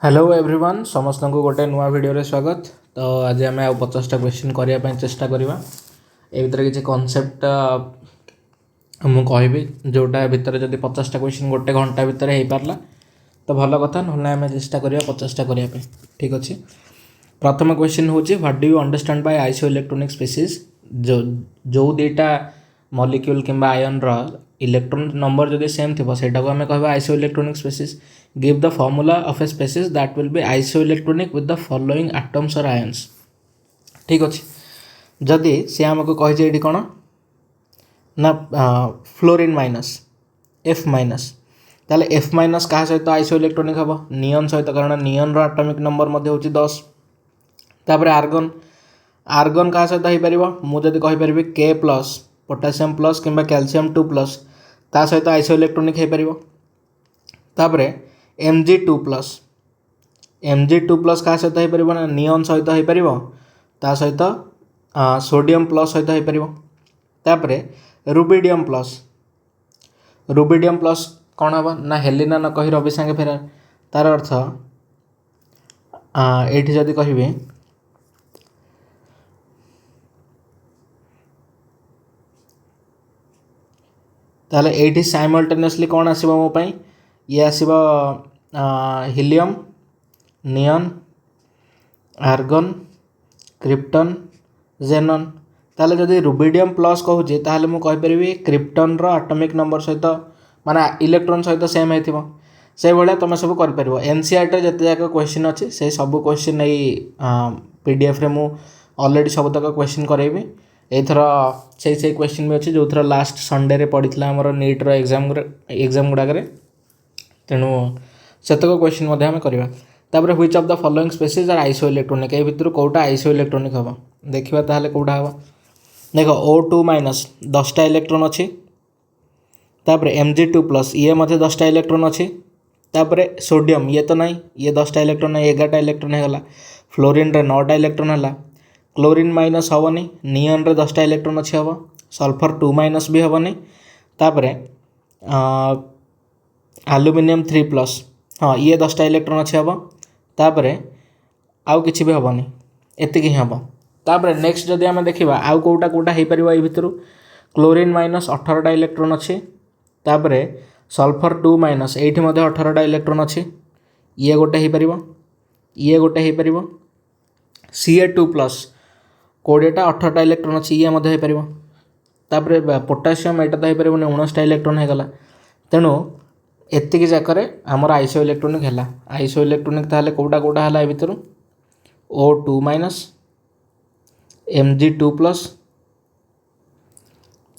Hello everyone समस्त को गोटे नुआ वीडियो स्वागत। तो आज आम आ 50टा क्वेश्चन करने चेष्टा करवा। ए भर किसी कनसेप्ट मुझे कहबी जोटा भितर जब 50टा क्वेश्चन गोटे घंटा भितर हो पारला तो भल कथा ना आम चेष्टा करवा 50टा करने। ठीक अच्छे। प्रथम क्वेश्चन हूँ what do you understand by isoelectronic species. जो दुईटा मॉलिक्यूल किंबा आयन इलेक्ट्रॉन नंबर जब सेम थी सेटा को आम कह isoelectronic species. Give the formula of a species that will be isoelectronic with the following atoms और आयन्स। ठीक अच्छे। जदि सी आमको कही कौन ना फ्लोरीन माइनस एफ माइनस ताले एफ माइनस क्या सहित आइसोइलेक्ट्रोनिक हम नियन सहित कारण नियन एटॉमिक नंबर हूँ 10। तापर आर्गन आर्गन क्या सहित हो पार मुझे कहीपरि के प्लस पोटासियम प्लस कि कैल्शियम 2 प्लस ता सहित आइसोइलेक्ट्रोनिक हो पार। तापर Mg2 प्लस Mg2 प्लस क्या सहित हो पार नियन सहित हो पार ता सहित सोडियम प्लस सहित हो पार। तापर रुबिडियम प्लस कौन हम ना हेलिना न कही रवि सांगे फेरा तार अर्थ ये जदि कहि ताले एठी साइमल्टेनियसली कौन आसीबो मो पई ये आसीबो हिलियम नियन आर्गन क्रिप्टन जेनन। ताले जदि रुबिडियम प्लस कहूँ ताले मु कहि परिबी क्रिप्टन रो एटॉमिक नंबर सहित माने इलेक्ट्रॉन सहित सेम हेतिबो से भले तुम सब कर परिबो। एनसीईआरटी जते जाक क्वेश्चन अच्छे से सब क्वेश्चन नहीं पीडीएफ रे मु ऑलरेडी सब तक क्वेश्चन करेबी। एथर से क्वेश्चन भी अच्छे जो थर लास्ट संडे रे पड़ीला आमर नीट रो एग्जाम गुड़ाक तेणु सेतक क्वेश्चन आम करवा। तापर which of the following species are isoelectronic ए भितर कौटा आइसोइलेक्ट्रोनिक हम देखा ताहले कौटा हम देख O2 माइनस 10टा इलेक्ट्रॉन अच्छी। तापर Mg2 प्लस ये 10टा इलेक्ट्रॉन अच्छी। तापर सोडियम ये तो नहीं ये 10टा इलेक्ट्रॉन 11टा इलेक्ट्रॉन होगा। फ्लोरीन रे 9टा इलेक्ट्रॉन है। क्लोरीन माइनस हेनी नियन रे 10टा इलेक्ट्रॉन अच्छी हम सल्फर 2 माइनस भी हेनी। तापर एल्युमिनियम 3 प्लस हाँ ये 10टा इलेक्ट्रॉन अच्छी हम तापर आउ किसी भी हेनी एतिक ही हम। तापर नेक्स्ट जदि आम देखा आउ कौटा कौटा हो पार ये भितर क्लोरीन माइनस 18टा इलेक्ट्रॉन अच्छी। तापर सल्फर 2 माइनस ये 18टा इलेक्ट्रॉन अच्छी ये गोटे हो पार ये गोटे हो पार Ca2 प्लस 20टा 18टा इलेक्ट्रॉन अच्छी ये हो पार। तापर पोटासियम यहाँ तो हो पार 19टा इलेक्ट्रॉन होगा। तेणु एतिक जाकर आमर आइसो इलेक्ट्रोनिक है। आइसो इलेक्ट्रोनिक ताहले कौटा कौटा है भितर O2 माइनस Mg2 प्लस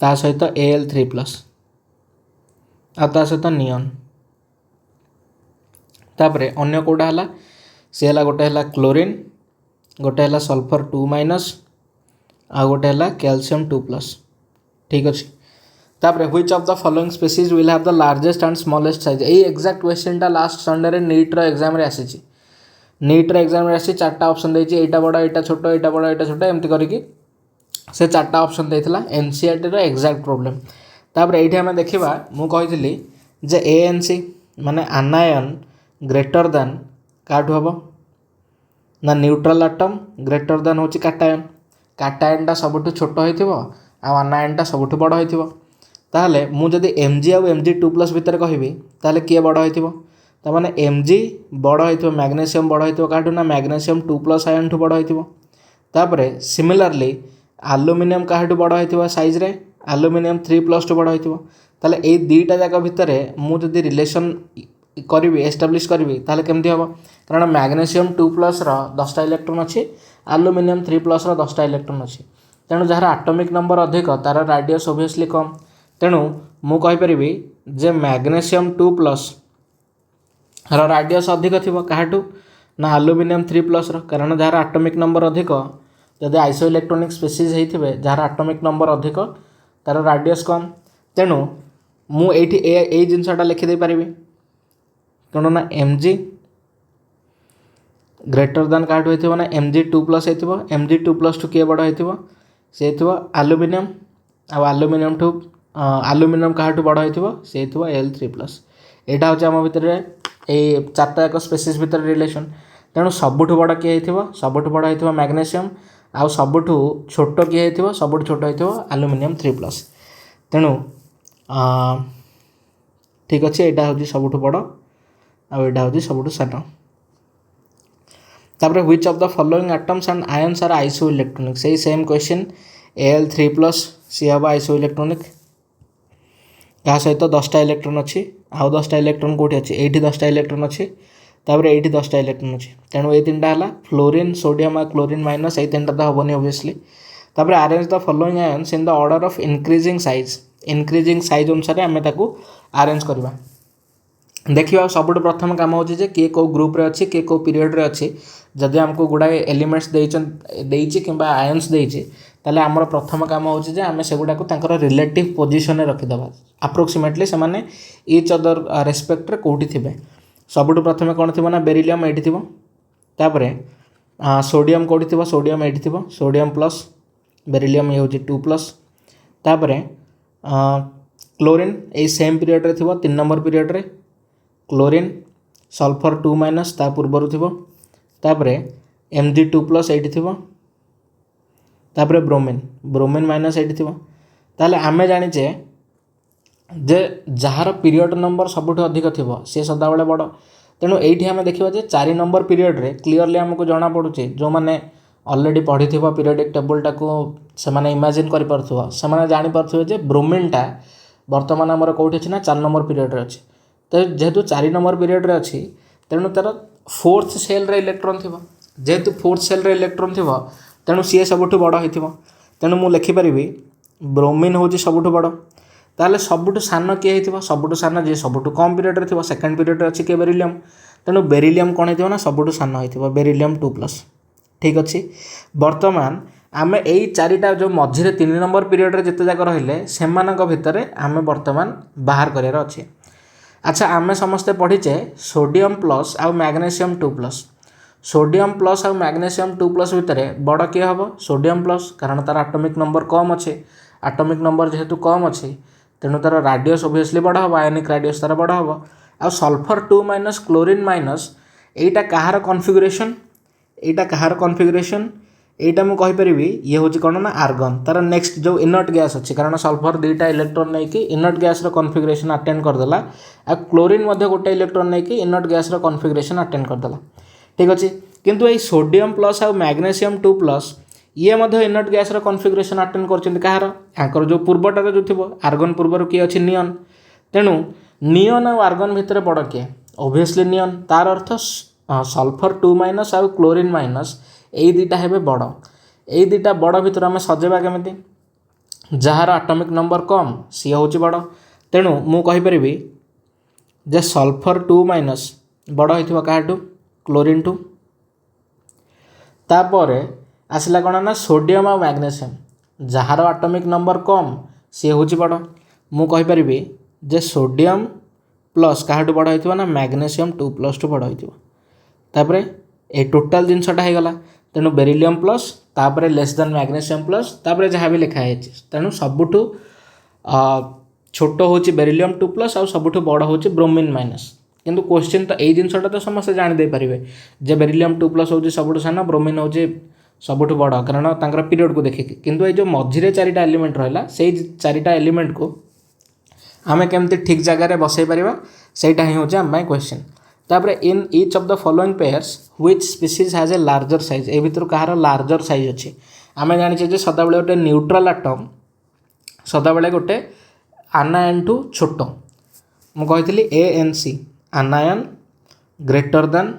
ता सहित Al3 प्लस आ सहित नियन। तापर अन्य कौटा है सी है गोटे है क्लोरीन गोटे है सल्फर 2 माइनस आ गोटे है कैल्शियम 2 प्लस। ठीक अच्छे। तापर which of the following species will have the largest and smallest size ये एक्जाक्ट क्वेश्चन लास्ट संडे रे नीट रो एग्जाम रे आसी नीट रो एग्जाम रे आसी 4टा ऑप्शन देछि एटा बड़ा एटा छोटो एटा बड़ा एटा छोटो एमती करके से 4टा ऑप्शन देथिला एनसीईआरटी रो एक्जाक्ट प्रॉब्लम। तापर एठी हम देखिबा मु कहितली जे एएनसी माने आनायन ग्रेटर दैन काठू हबो ना न्यूट्रल एटम ग्रेटर दैन होची काटायन काटायनटा सबठु छोट होइथिबो आ आनायनटा सबठु बड़ होइथिबो। ताहले मु जदि Mg आ Mg2 प्लस भितर कहबी ताहले किए बड़ होइथिबो ता माने Mg बड़ होइथिबो मैग्नेशियम बड़ होइथिबो काठू ना मैग्नेशियम 2 प्लस आयन ठु बड़ होइथिबो। तापर सिमिलरली एल्युमिनियम काठू बड़ होइथिबो साइज रे एल्युमिनियम 3 प्लस टू बड़ होइथिबो। ताहले ए दुईटा जाक भितर मु जदि रिलेशन करी एस्टाब्लीश करी ताहले केमती हम कारण मैग्नेशियम 2 प्लस रो 10टा इलेक्ट्रॉन अच्छी एल्युमिनियम 3 प्लस रो 10टा इलेक्ट्रॉन अच्छी। तेणु जार एटॉमिक नंबर अधिक तार रेडियस ओबियसली कम। तेणु मु कहीपरि जे मैग्नेशियम 2 प्लस रो रेडियस अधिक थी काठू ना एल्युमिनियम 3 प्लस रो कारण जार एटॉमिक नंबर अधिक जदि आइसो इलेक्ट्रोनिक स्पीसीज होते जार एटॉमिक नंबर अधिक तार रेडियस कम। तेणु मु ये जिनसटा लिखिदे पारिबी कौन ना Mg ग्रेटर दैन काठू होइथिबो ना Mg2 plus होइथिबो Mg2 plus two किए बड़ होइथिबो से होइथिबो एल्युमिनियम आ एल्युमिनियम ठू एल्युमिनियम काठू बड़ होइथिबो से होइथिबो Al3 प्लस। एटा होचे आम भितर ये चार्टा एक स्पेसीज भितर रिलेशन तेणु सबुठ बड़ किए सबुठ बड़ होइथिबो मैग्नेशियम आउ सबुठ छोट किए होइथिबो सबुठ छोट होइथिबो एल्युमिनियम 3+ तेणु ठीक अच्छे यहाँ हूँ सबुठ बड़ आईटा हूँ सबुठ सान तापर which of the following atoms and ions are isoelectronic से सेम क्वेश्चन Al3+ सी हम आइसो इलेक्ट्रोनिक क्या सहित 10टा इलेक्ट्रॉन अच्छी आउ 10टा इलेक्ट्रॉन कौटी अच्छी ये 10टा इलेक्ट्रॉन अच्छी तापर ये 10टा इलेक्ट्रॉन अच्छी तेणु ये 3टा है फ्लोरीन सोडियम और क्लोरीन माइनस ये 3टा तो हेनी ओबियसली तापर arrange the following ions in the order of increasing size अनुसार आम अरेंज करवा देखिए सबुठ प्रथम काम हो किए कौ ग्रुप रे अच्छी किए कौ पीरियड रे अच्छी जदि आमको गुड़ाए एलिमेंट्स देइछि कि आयन्स देइछि ताले आमर प्रथम काम हो आम से गुड़ाक रिलेटिव पोजिशन रखिदेवा अप्रोक्सीमेटली से माने इच अदर रेस्पेक्ट कौटी थे सबुठ प्रथम कौन थी ना बेरिलियम ये थी तापर सोडियम कौटी थी सोडियम ये थी सोडियम प्लस बेरिलियम ये हूँ 2+ तापर क्लोरीन ये सेम पीरियड रे थी 3 नंबर पीरियड रे क्लोरीन सल्फर 2- ता पूर्वर थी तापर Mg2+ ये थी तापर ब्रोमीन माइनस ये थी ताले आमे जानिचे जे जार पीरियड नंबर सबुठ अधिक थी सी सदाबले बड़ तेणु ये आम देखा 4 नंबर पीरियड रे क्लीयरली आमको जना पड़ुचे जो मैंने ऑलरेडी पढ़ी पीरियडिक टेबुलटा को से इमेजिन कर जानीपे ब्रोमीनटा बर्तमान आमर कौटी अच्छी ना 4 नंबर पीरियड रे अच्छी तो जेहेतु 4 नंबर पीरियड रे अच्छी तेणु तार 4th सेल रे इलेक्ट्रॉन थी जेहेतु 4th सेल रे इलेक्ट्रॉन थी तेणु सी सबुठ बड़ हो तेणु मुझे लिखिपारि ब्रोमीन हूँ सबुठ बड़ ताले सबुठ सान किए होइथिबो सबुठ सान जे सबुठ कम पीरियड रे थिबो सेकंड पीरियड रे अछि के बेरिलियम तेणु बेरिलियम कौन होइथिबो ना सबुठ सान होइथिबो बेरिलियम 2+ ठीक अच्छे वर्तमान आम यही 4टा जो मझे 3 नंबर पीरियड रे जिते जाक रहिले सेमानक भितर आम वर्तमान बाहर करार अच्छे अच्छा आम समस्ते पढ़ीचे सोडियम प्लस आउ मैग्नेशियम 2+ सोडियम प्लस आउ मैग्नेशियम 2+ भितर बड़ किए हम सोडियम प्लस कारण तार एटॉमिक नंबर कम अच्छे एटॉमिक नंबर जेहेतु कम अच्छे तेणु तार राडियस ओबियसली बड़ हम आयोनिक राडियस तार बड़ हम आउ सल्फर 2- क्लोरीन माइनस एटा कहार कॉन्फिगरेशन एटा मु कहि परिबी ये होची कोन ना आर्गन तार नेक्स्ट जो इनर्ट गैस अच्छी कारण सल्फर 2टा इलेक्ट्रॉन नहीं कि इनर्ट गैस रो कॉन्फिगरेशन अटेंड करदेला आ क्लोरीन मध्ये गोटे इलेक्ट्रॉन नहीं कि इनर्ट गैस रो कॉन्फिगरेशन अटेंड करदेला ठीक अच्छे किंतु ये सोडियम प्लस आ मैग्नेशियम 2+ ये मध्ये इनर्ट गैस रो कॉन्फिगरेशन अटेंड करछिन कहार आंकर जो पूर्वटार जो थिबो आर्गन पूर्वर किए अछि नियन तेणु नियन और आर्गन भितर बड़ किए ओबियसली नियन तार अर्थ सल्फर 2- आउ क्लोरीन माइनस यही 2टा हे बड़ यही 2टा बड़ भितर आम सजेबा केमिति जार एटॉमिक नंबर कम सी हूँ बड़ तेणु मु कहि जे सल्फर 2- बड़ होइथिबो काहाठू क्लोरीन टू तापर आसला कौन ना सोडियम और मैग्नेशियम जार एटॉमिक नंबर कम सी हूँ बड़ मु कहि जे सोडियम प्लस काहाठू बड़ होइथिबो ना मैग्नेशियम 2+ टू बड़ होइथिबो तापर ए टोटाल जिनसटा हो गला तेणु बेरिलियम प्लस तापर लेस देन मैग्नेशियम प्लस तापर जहाँ भी लिखा है तेणु सबुठ छोट हूँ बेरिलियम 2+ आउ सबुठ बड़ हूँ ब्रोमीन माइनस किंतु क्वेश्चन तो यही जिनसटा तो समस्त जानी पारे जे बेरिलियम 2+ हूँ सबुठ सान ब्रोमीन हूँ सबुठ बड़ कारण तांकर पीरियड को देखिए किंतु ये जो मझिरे 4टा एलिमेंट रहा से 4टा एलिमेंट को आम केमती ठीक जगह बसई पार सेटा ही हूँ आम क्वेश्चन तापर in each of the following pairs which species has a larger size ए भितर कहार लार्जर साइज अच्छी आम जाने सदाबले गोटे न्यूट्रल एटम सदाबले गोटे आनायन टू छोट मुझे ANC anion greater than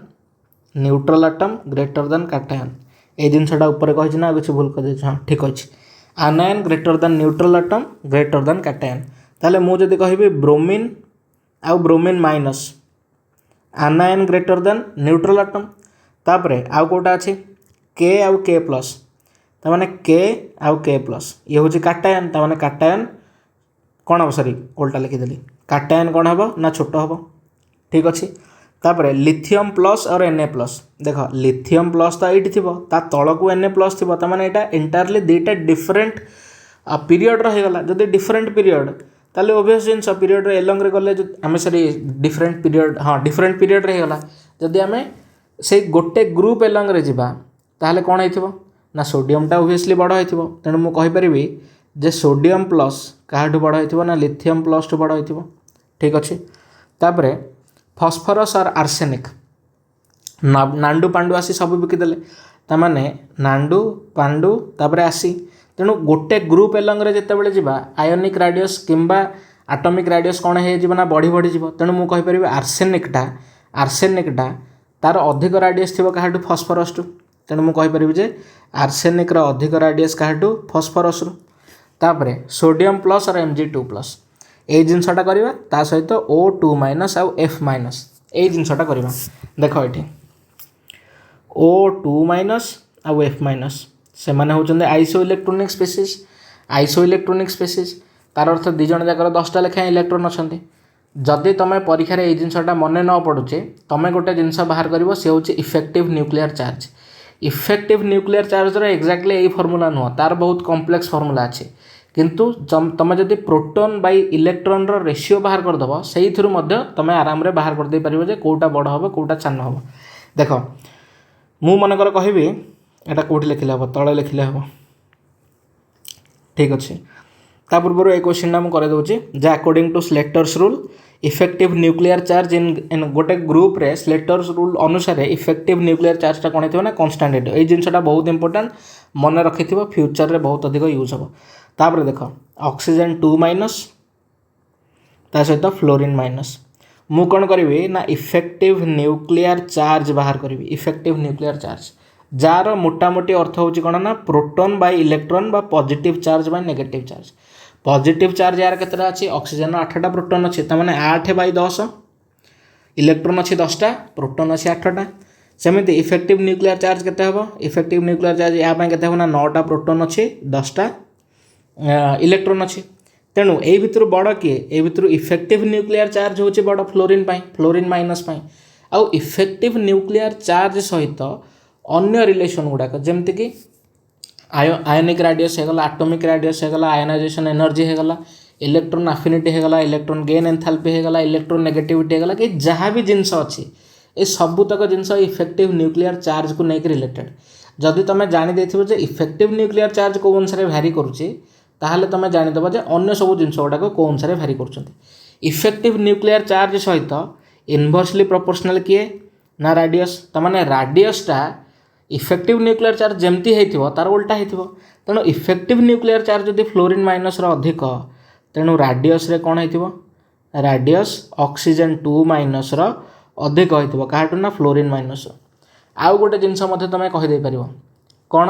neutral atom greater than cation ये जिनसटा ऊपर कही ना किसी भूल कर हाँ ठीक अच्छे anion greater than neutral atom greater than cation ताले मुझे कहि ब्रोमीन आउ bromine minus anion greater than neutral atom तापर आउ कोटा अच्छी के आउ K+ ताने के आउ K+ ये हूँ कैटायन ताने कैटायन कौन हम सॉरी उल्टा लिखिदेली कैटायन कौन हम ना छोट हम ठीक अच्छे तापर लिथियम प्लस और Na+ देख लिथियम प्लस तो ये थी तल को Na+ थी ताने यहाँ एंटायरली 2टा डिफरेंट पीरियड रहीगला जदि डिफरेंट पीरियड ताले ओबियस जिनस पीरियड रे एलंग रे गले आम सरी डिफरेंट पीरियड हाँ डिफरेंट पीरियड रे गला जदि आम से गोटे ग्रुप एलंग रे जिबा ताहले कौन होइथिबो ना सोडियमटा ओबियसली बड़ होइथिबो तेणु मु कहि परिबी जे सोडियम प्लस काहाठू बड़ होइथिबो ना लिथियम प्लस टू बड़ होइथिबो ठीक अछि तापरे फॉस्फोरस और आर्सेनिक नांडू पांडु आसी सब बिकिदेले तामाने नांडू पांडु तापरे आसी तेणु गोटे ग्रुप एलंग रे जेतेबेले जिबा आयोनिक रेडियस किंबा एटॉमिक रेडियस कौन हो जिवो ना बढ़ी बढ़ी जिवो तेणु मु कहि परिबी आर्सेनिकटा तार अधिक रेडियस थिबो काहाठू फॉस्फोरस टू तेणु मु कहि परिबी जे आर्सेनिक रो अधिक रेडियस काहाठू फॉस्फोरस रो तापरे सोडियम प्लस और Mg2 प्लस ए जिनसटा करबा ता सहित O2 माइनस आउ F माइनस ए जिनसटा करबा देखो एठी O2 माइनस आउ F माइनस से माने होचंदे आइसो इलेक्ट्रोनिक स्पेसीज तार अर्थ दी जण जाकर 10टा लेखा इलेक्ट्रॉन अछंती जदि तुम परीक्षा रे ए जिनसटा मने न पडुचे तुम गोटे जिनस बाहर करबो से होची इफेक्टिव न्यूक्लियर चार्ज रे एक्जाक्टली ए फार्मूला नुह तार बहुत कॉम्प्लेक्स फार्मूला अछि किंतु तुम जदि प्रोटॉन बाय इलेक्ट्रॉन रो रेशियो बाहर कर दबो सेही थ्रू मध्य तुम आराम रे बाहर कर दे परिबो जे कोटा बड़ होबो कोटा छान होबो देखो मु मन कर कहिबी एटा कोठी लिखले हबो तळे लिखले हबो ठीक अछि ता पूर्व ए क्वेश्चन ना मु करे दोची जे according to Slater's rule effective nuclear charge in गोटे ग्रुप रे स्लेटर्स रूल अनुसार इफेक्टिव न्यूक्लियर चार्ज टा कोन हेतिबो ना कांस्टेंट हेतिबो ए जिंसटा बहुत इंपोर्टेंट मन रखिथिबो फ्यूचर रे बहुत अधिक यूज हबो तापर देखो ऑक्सीजन 2 माइनस ता सहित फ्लोरीन माइनस मु कोन करबी ना इफेक्टिव न्यूक्लियर चार्ज बाहर करबी इफेक्टिव न्यूक्लियर चार्ज जार मोटामोटी अर्थ होची कोन ना प्रोटॉन बाय इलेक्ट्रॉन बा positive charge by negative charge positive charge यार केतरा अछि ऑक्सीजन 8टा प्रोटॉन अछि त माने 8 बाय 10 इलेक्ट्रॉन अछि 10टा प्रोटॉन अछि 8टा सेमिति इफेक्टिव न्यूक्लियर चार्ज केते हबो इफेक्टिव न्यूक्लियर चार्ज या पय केते हबो ना 9टा प्रोटॉन अछि 10टा इलेक्ट्रॉन अछि तेणु ए भितर बड़ किए ए भितर इफेक्टिव न्यूक्लियर चार्ज होची बड़ फ्लोरीन माइनस पय आ इफेक्टिव न्यूक्लियर चार्ज सहित अन्य रिलेशन गुडाक जेमति कि आयोनिक रेडियस हेगला एटॉमिक रेडियस हेगला आयनाइजेशन एनर्जी हेगला इलेक्ट्रॉन अफिनिटी हेगला इलेक्ट्रॉन गेन एंथैल्पी हेगला इलेक्ट्रॉन नेगेटिविटी हेगला कि जहाँ भी जिनस अच्छी ए सबुतक जिनस इफेक्टिव न्यूक्लियर चार्ज को लेकर रिलेटेड जदि तुम जानी देथिबो जे इफेक्टिव न्यूक्लियर चार्ज को अनुसार भ्यारी करूची ताहले तुम जानिदेव जे अन्य सब जिनस गुडाक को अनुसार भ्यारी करूछंती इफेक्टिव न्यूक्लियर चार्ज सहित इनवर्सली प्रोपोर्शनल किए ना रेडियस तमाने रेडियसटा इफेक्टिव न्यूक्लियर चार्ज जमती होइथिबो तार उल्टा होइथिबो तेणु इफेक्टिव न्यूक्लियर चार्ज जदि फ्लोरीन माइनस रो अधिक तेणु रेडियस रे कोन होइथिबो रेडियस ऑक्सीजन 2 माइनस रो अधिक होइथिबो काहाटू ना फ्लोरीन माइनस आउ गोटे जिनस मध्ये तमे कहि दे परिबो कोन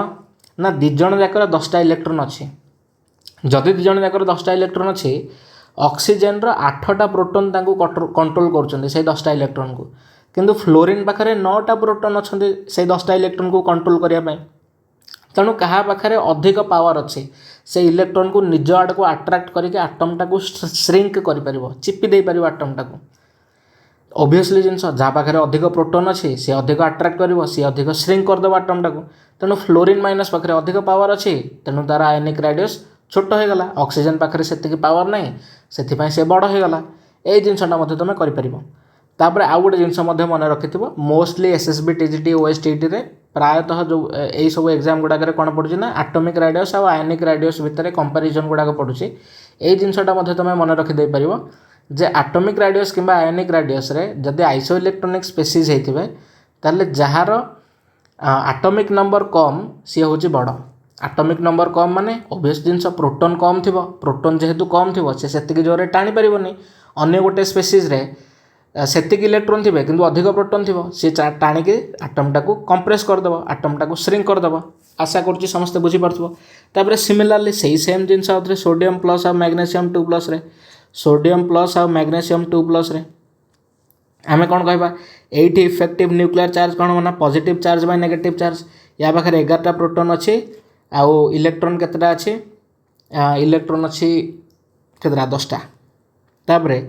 ना दि जण जाकर 10टा इलेक्ट्रॉन अछि जदि दि जण जाकर 10टा इलेक्ट्रॉन अछि ऑक्सीजन रो 8टा प्रोटॉन तांको कंट्रोल करछन्ते से 10टा इलेक्ट्रॉन को किंतु फ्लोरीन पाखरे 9टा प्रोटॉन अच्छे से 10टा इलेक्ट्रॉन को कंट्रोल करने तेणु क्या पाखे अधिक पावर अच्छे से इलेक्ट्रॉन को निज आड़ को अट्राक्ट करके आटमटा को श्रिंक कर चिपी दे पार आटमटा को ओबियसली जिनस जहाँ पाखे अधिक प्रोटॉन अच्छे से अधिक अट्राक्ट कर सी अधिक श्रिंक करदेव आटमटा को तेणु फ्लोरीन माइनस पाखे अधिक पावर अच्छे तेणु तार आयनिक रेडियस छोट हो गला ऑक्सीजन पाखे से पावर ना से बड़ हो गला ये जिनसटा तुम कर तापर आउ गोटे जिनस मन रखिथिबो मोस्टली एसएसबी टीजीटी ओएसटीटी रे प्रायतः जो यही सब एग्जाम गुड़ाक कौन पड़ुछि ना एटॉमिक रेडियस और आयनिक रेडियस भितर कंपैरिजन गुड़ाक पड़ुछि यही जिनसटा तुम मन रखिदे पारिबो जे एटॉमिक रेडियस किंबा आयनिक रेडियस रे जदि आइसो इलेक्ट्रोनिक स्पेसीज हेतिबे ताले जहार एटॉमिक नंबर कम सी होछि बड़ एटॉमिक नंबर कम माने ओबियस जिनस प्रोटॉन कम थिबो प्रोटॉन जेहेतु कम थिबो से सेतिकी जोरे टाणी परिबोनी अन्य गोटे स्पेसीज रे सेतिक इलेक्ट्रॉन थे कि अधिक प्रोटॉन थी सी टाणिकी आटमटा को कंप्रेस करदेव आटमटा को श्रिंक करदेव आशा करुँच समस्ते बुझीपार सिमिलारली से सेम जिनस सोडियम प्लस आ मैग्नेशियम 2 प्लस रे सोडियम प्लस आ मैग्नेशियम 2 प्लस रे आम कौन कहवा ये इफेक्टिव न्यूक्लियर चार्ज कौन होना positive charge by negative charge या पाखे 11टा प्रोटॉन अच्छी आउ इलेक्ट्रॉन केतटा अच्छी इलेक्ट्रॉन अच्छी केतटा 10टा तापर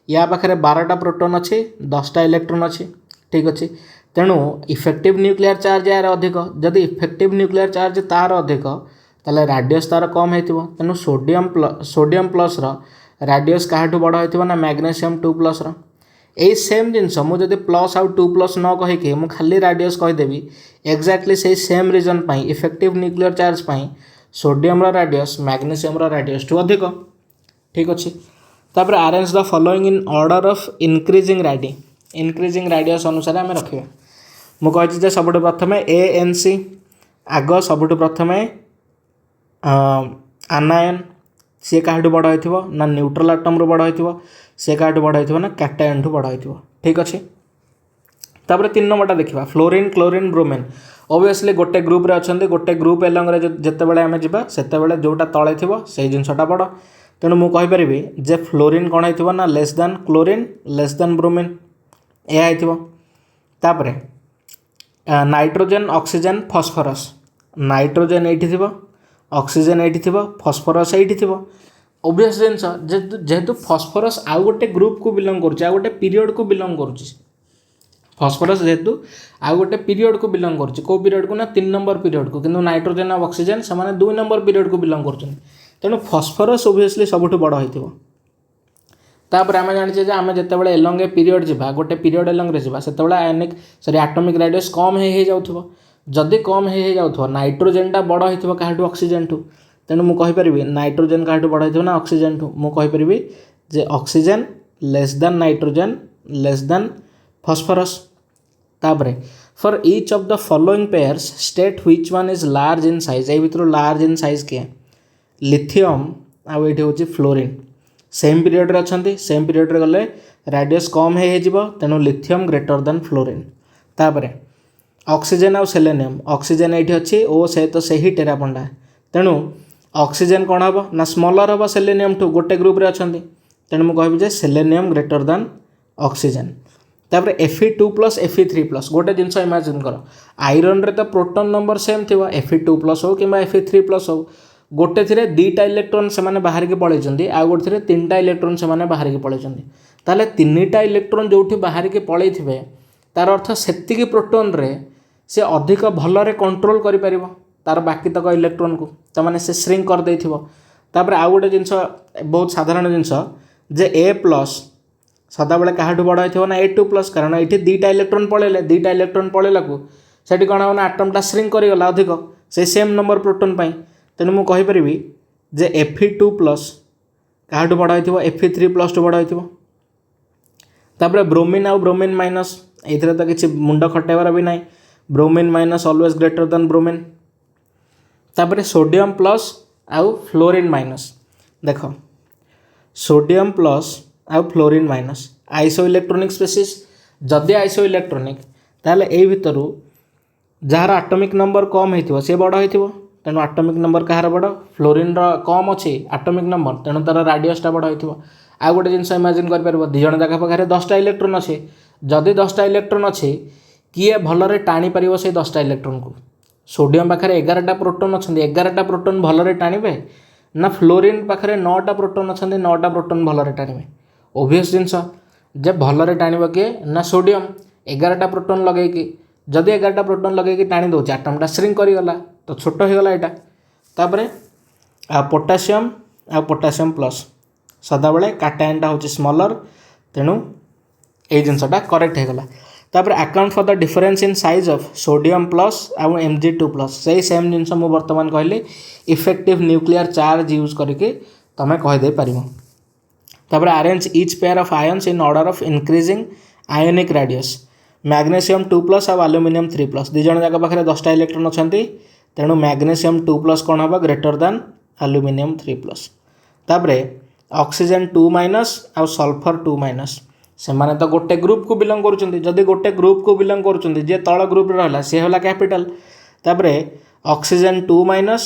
या पाखे 12टा प्रोटॉन अच्छी 10टा इलेक्ट्रॉन अच्छी ठीक अच्छे तेणु इफेक्टिव न्यूक्लियर चार्ज यार अधिक जदि इफेक्टिव न्यूक्लियर चार्ज तार अधिक ताले रेडियस तार कम होइथिबो तेणु सोडियम प्लस रो राडियस काहाठू बड़ होइथिबो ना मैग्नेशियम 2+ रो एई सेम जिनस मुझे प्लस आउ 2+ न कहीकि मुझे खाली राडियस कहीदेवी एक्जाक्टली से सेम रिजन पाई इफेक्टिव न्यूक्लियर चार्ज पाई सोडियम राडियस मैग्नेशियम राडियस टू अधिक ठीक अच्छे। तापर arrange the following in order of increasing radius अनुसार आम रखा मुझे सब प्रथम ANC आग सब प्रथम आनायन सी क्या बड़ हो ना न्यूट्रल आटम रू बड़ हो सी क्या बड़ हो ना कैटायन ठू बड़ हो ठीक अच्छे। तापर 3 नंबरटा देखा फ्लोरीन क्लोरीन ब्रोमीन ओबियसली गोटे ग्रुप रे अच्छा गोटे ग्रुप एलंग जिते आम जा से जोटा तले थी से जिनसा बड़ तेणु मुझे जे फ्लोरीन कौन हो ना less than chlorine less than bromine यह होपर नाइट्रोजेन ऑक्सीजन फॉस्फोरस नाइट्रोजेन ये थी ऑक्सीजन ये थी फॉस्फोरस ये थी ओबियस जिनस जेहेतु फॉस्फोरस आउ गोटे ग्रुप को बिलोंग कर गोटे पीरियड को बिलोंग कर फॉस्फोरस जेहेतु आउ गोटे पीरियड को बिलोंग कर कौ पीरियड को ना 3 नंबर पीरियड को किंतु नाइट्रोजेन और ऑक्सीजन से 2 नंबर पीरियड को बिलोंग कर तेणु फॉस्फोरस ओबियसली सबुठ बड़ हो तापर आम जाने आम जिते एलंग पीरियड जा गोटे पीरियड एलंग से आयनिक सॉरी एटॉमिक रेडियस कम हो जाऊ जदि कम हो जाऊ नाइट्रोजेनटा बड़ हो क्या ऑक्सीजन ठू तेणु मुझे नाइट्रोजेन क्या बड़ हो ना ऑक्सीजन ठू मुझे जे oxygen less than nitrogen less than phosphorus तापर for each of the following pairs state which one is large in size ये भीतर लार्ज इन साइज किए लिथियम आउ ये हूँ फ्लोरीन सेम पीरियड रे अच्छा सेम पीरियड रे गले रेडियस कम हो तेणु लिथियम ग्रेटर दैन फ्लोरीन तापर ऑक्सीजन आउ सेलेनियम ऑक्सीजन ये अच्छी ओ से तो से ही टेरापंडा तेणु ऑक्सीजन कौन हम ना स्मॉलर हम सेलेनियम ठू गोटे ग्रुप रे अच्छा तेणु मुझे कहबी सेलेनियम ग्रेटर दैन ऑक्सीजन तापर Fe2+ Fe3+ गोटे जिनस इमेजिन कर आयरन रे तो प्रोटॉन नंबर सेम थी Fe2+ हो कि Fe3+ हो गोटे थी 2टा इलेक्ट्रॉन से बाहर की पलैंती आउ गोटे थी 3टा इलेक्ट्रॉन से बाहर की पलैंती ताले 3टा इलेक्ट्रॉन जो बाहर की पलै थे तार अर्थ से प्रोटॉन रे से अधिक भलरे कंट्रोल कर तार बाकी तक इलेक्ट्रॉन को तमाने से श्रिंक कर देथिबो तापर आउ गोटे जिनस बहुत साधारण जिनस जे A+ सदाबले क्या बड़ हो ना A2+ कारण ये 2टा इलेक्ट्रॉन पलैले 2टा इलेक्ट्रॉन पलैला को से कौन हो ना आटमटा श्रिंक करगला अधिक से सेम नंबर प्रोटॉन पाई तेणु मुझे कहीपरि जे Fe2+ क्या बड़ हो Fe3+ टू बड़ हो तापर ब्रोमीन आउ ब्रोमीन माइनस ये तो किसी मुंड खटेबार भी ना bromine minus always greater than bromine तापर सोडियम प्लस आउ फ्लोरीन माइनस देख सोडियम प्लस आउ fluorine minus iso electronic species जदि आइसो इलेक्ट्रोनिक ताले ए भितर जार आटमिक नंबर कम हो सी बड़ हो तेणु आटमिक नंबर कहार बड़ फ्लोरीन कम अच्छी आटमिक नंबर तेणु तार राडियसटा बड़ हो आउ गोटे जिनस इमेजिन कर दी जन जगह पाखे 10टा इलेक्ट्रॉन अच्छे जदि 10टा इलेक्ट्रॉन अच्छे किए भलरे टाणी पार से 10टा इलेक्ट्रॉन को सोडियम पाखे 11टा प्रोटॉन अच्छा 11टा प्रोटॉन भलरे टाणिबे ना फ्लोरीन पाखे 9टा प्रोटॉन अच्छा 9टा प्रोटॉन भलरे टाणिबे ओबियस जिनस जे भलरे टाणिब किए ना सोडियम 11टा प्रोटॉन लगेगी जदि 11टा प्रोटॉन लगेगी टाणी दौर आटमटा श्रिंक करगला तो छोट होगला यहाँ तापर पोटासियम आ पोटासियम प्लस सदाबले काटायनटा हूँ स्मॉलर तेणु ये जिनसटा करेक्ट होगला तापर account for the difference in size of sodium plus आउ Mg2+ से सेम जिनस मुझे बर्तमान कहली इफेक्टिव न्यूक्लियर चार्ज यूज करके तुम्हें कहीदे पार तापर arrange each pair of ions in order of increasing ionic radius magnesium 2+ और एल्यूमिनियम 3+ दी जन जाक पाखे 10टा इलेक्ट्रॉन अच्छा तेणु मैग्नेशियम 2+ कौन हम ग्रेटर दैन एल्यूमिनियम 3+ तापर ऑक्सीजन 2- आउ सल्फर 2- से माने तो गोटे ग्रुप को बिलोंग कर गोटे ग्रुप को बिलोंग कर तल ग्रुप रहा सी है कैपिटल तापर ऑक्सीजन 2-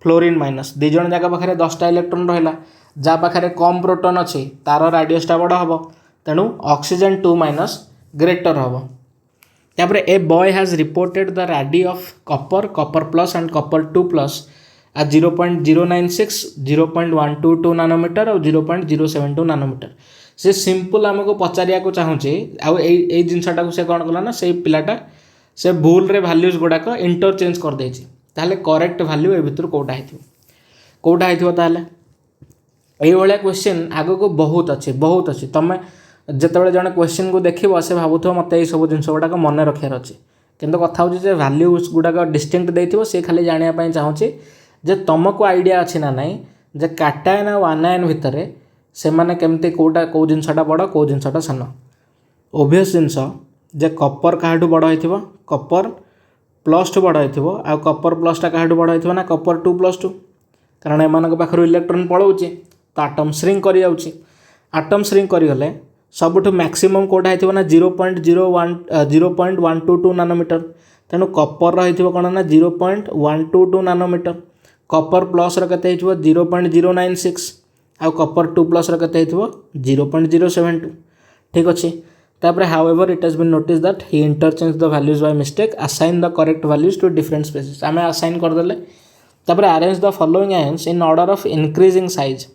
फ्लोरीन माइनस दी जन जाक पाखे 10टा इलेक्ट्रॉन रहा जहाँ पाखे कम प्रोटॉन अच्छी तार राडियसटा बड़ हम तेणु ऑक्सीजन 2- ग्रेटर हम तापर a boy has reported the radii of copper plus and copper 2+ आ 0.096 0.122 नानोमीटर और 0.072 नानोमीटर से सिंपल आमको पचारिया को चाहूँचे आई जिनसटा को से कौन कला ना से पिलाटा से भूल रे वैल्यूज गुड़ाक इंटरचेंज कर देछि ताहले करेक्ट वैल्यू ए भितर कोटा होता ताहले ये क्वेश्चन आग को बहुत अच्छी तुम जिते जड़े क्वेश्चन को देख से भावुव मत ये सब जिन गुड़ाक मन रखार अच्छे किंतु कथा हूँ भैल्यूज गुड़ाक डिस्टिंक्ट देथिबो से खाली जानापी चाहूँगी जे तुमको आइडिया अच्छी ना नाई जे काटायन और आनायन भितर से मैंने केमती कौटा कौ जिनसा बड़ कौ जिनसा सान ओबियस जिनस जे कपर क्या बड़ हो कपर +2 बड़ हो आ कपर प्लसटा क्या बड़ हो ना कपर 2+2 कारण एम पाखर इलेक्ट्रॉन पलाऊे तो आटम श्रिंक कर आटम श्रिंक करगले सबुठ मैक्सिमम कौटा हो ना 0.122 नानोमीटर तेणु कपर रही कौन ना 0.122 नानोमीटर कपर प्लस रते 0.096 आउ कपर 2+ रते 0.072 ठीक अच्छे तापर however it has been notice that he interchange the values by mistake assign the correct values to different species आम असाइन करदे तापर arrange the following ions in order of increasing size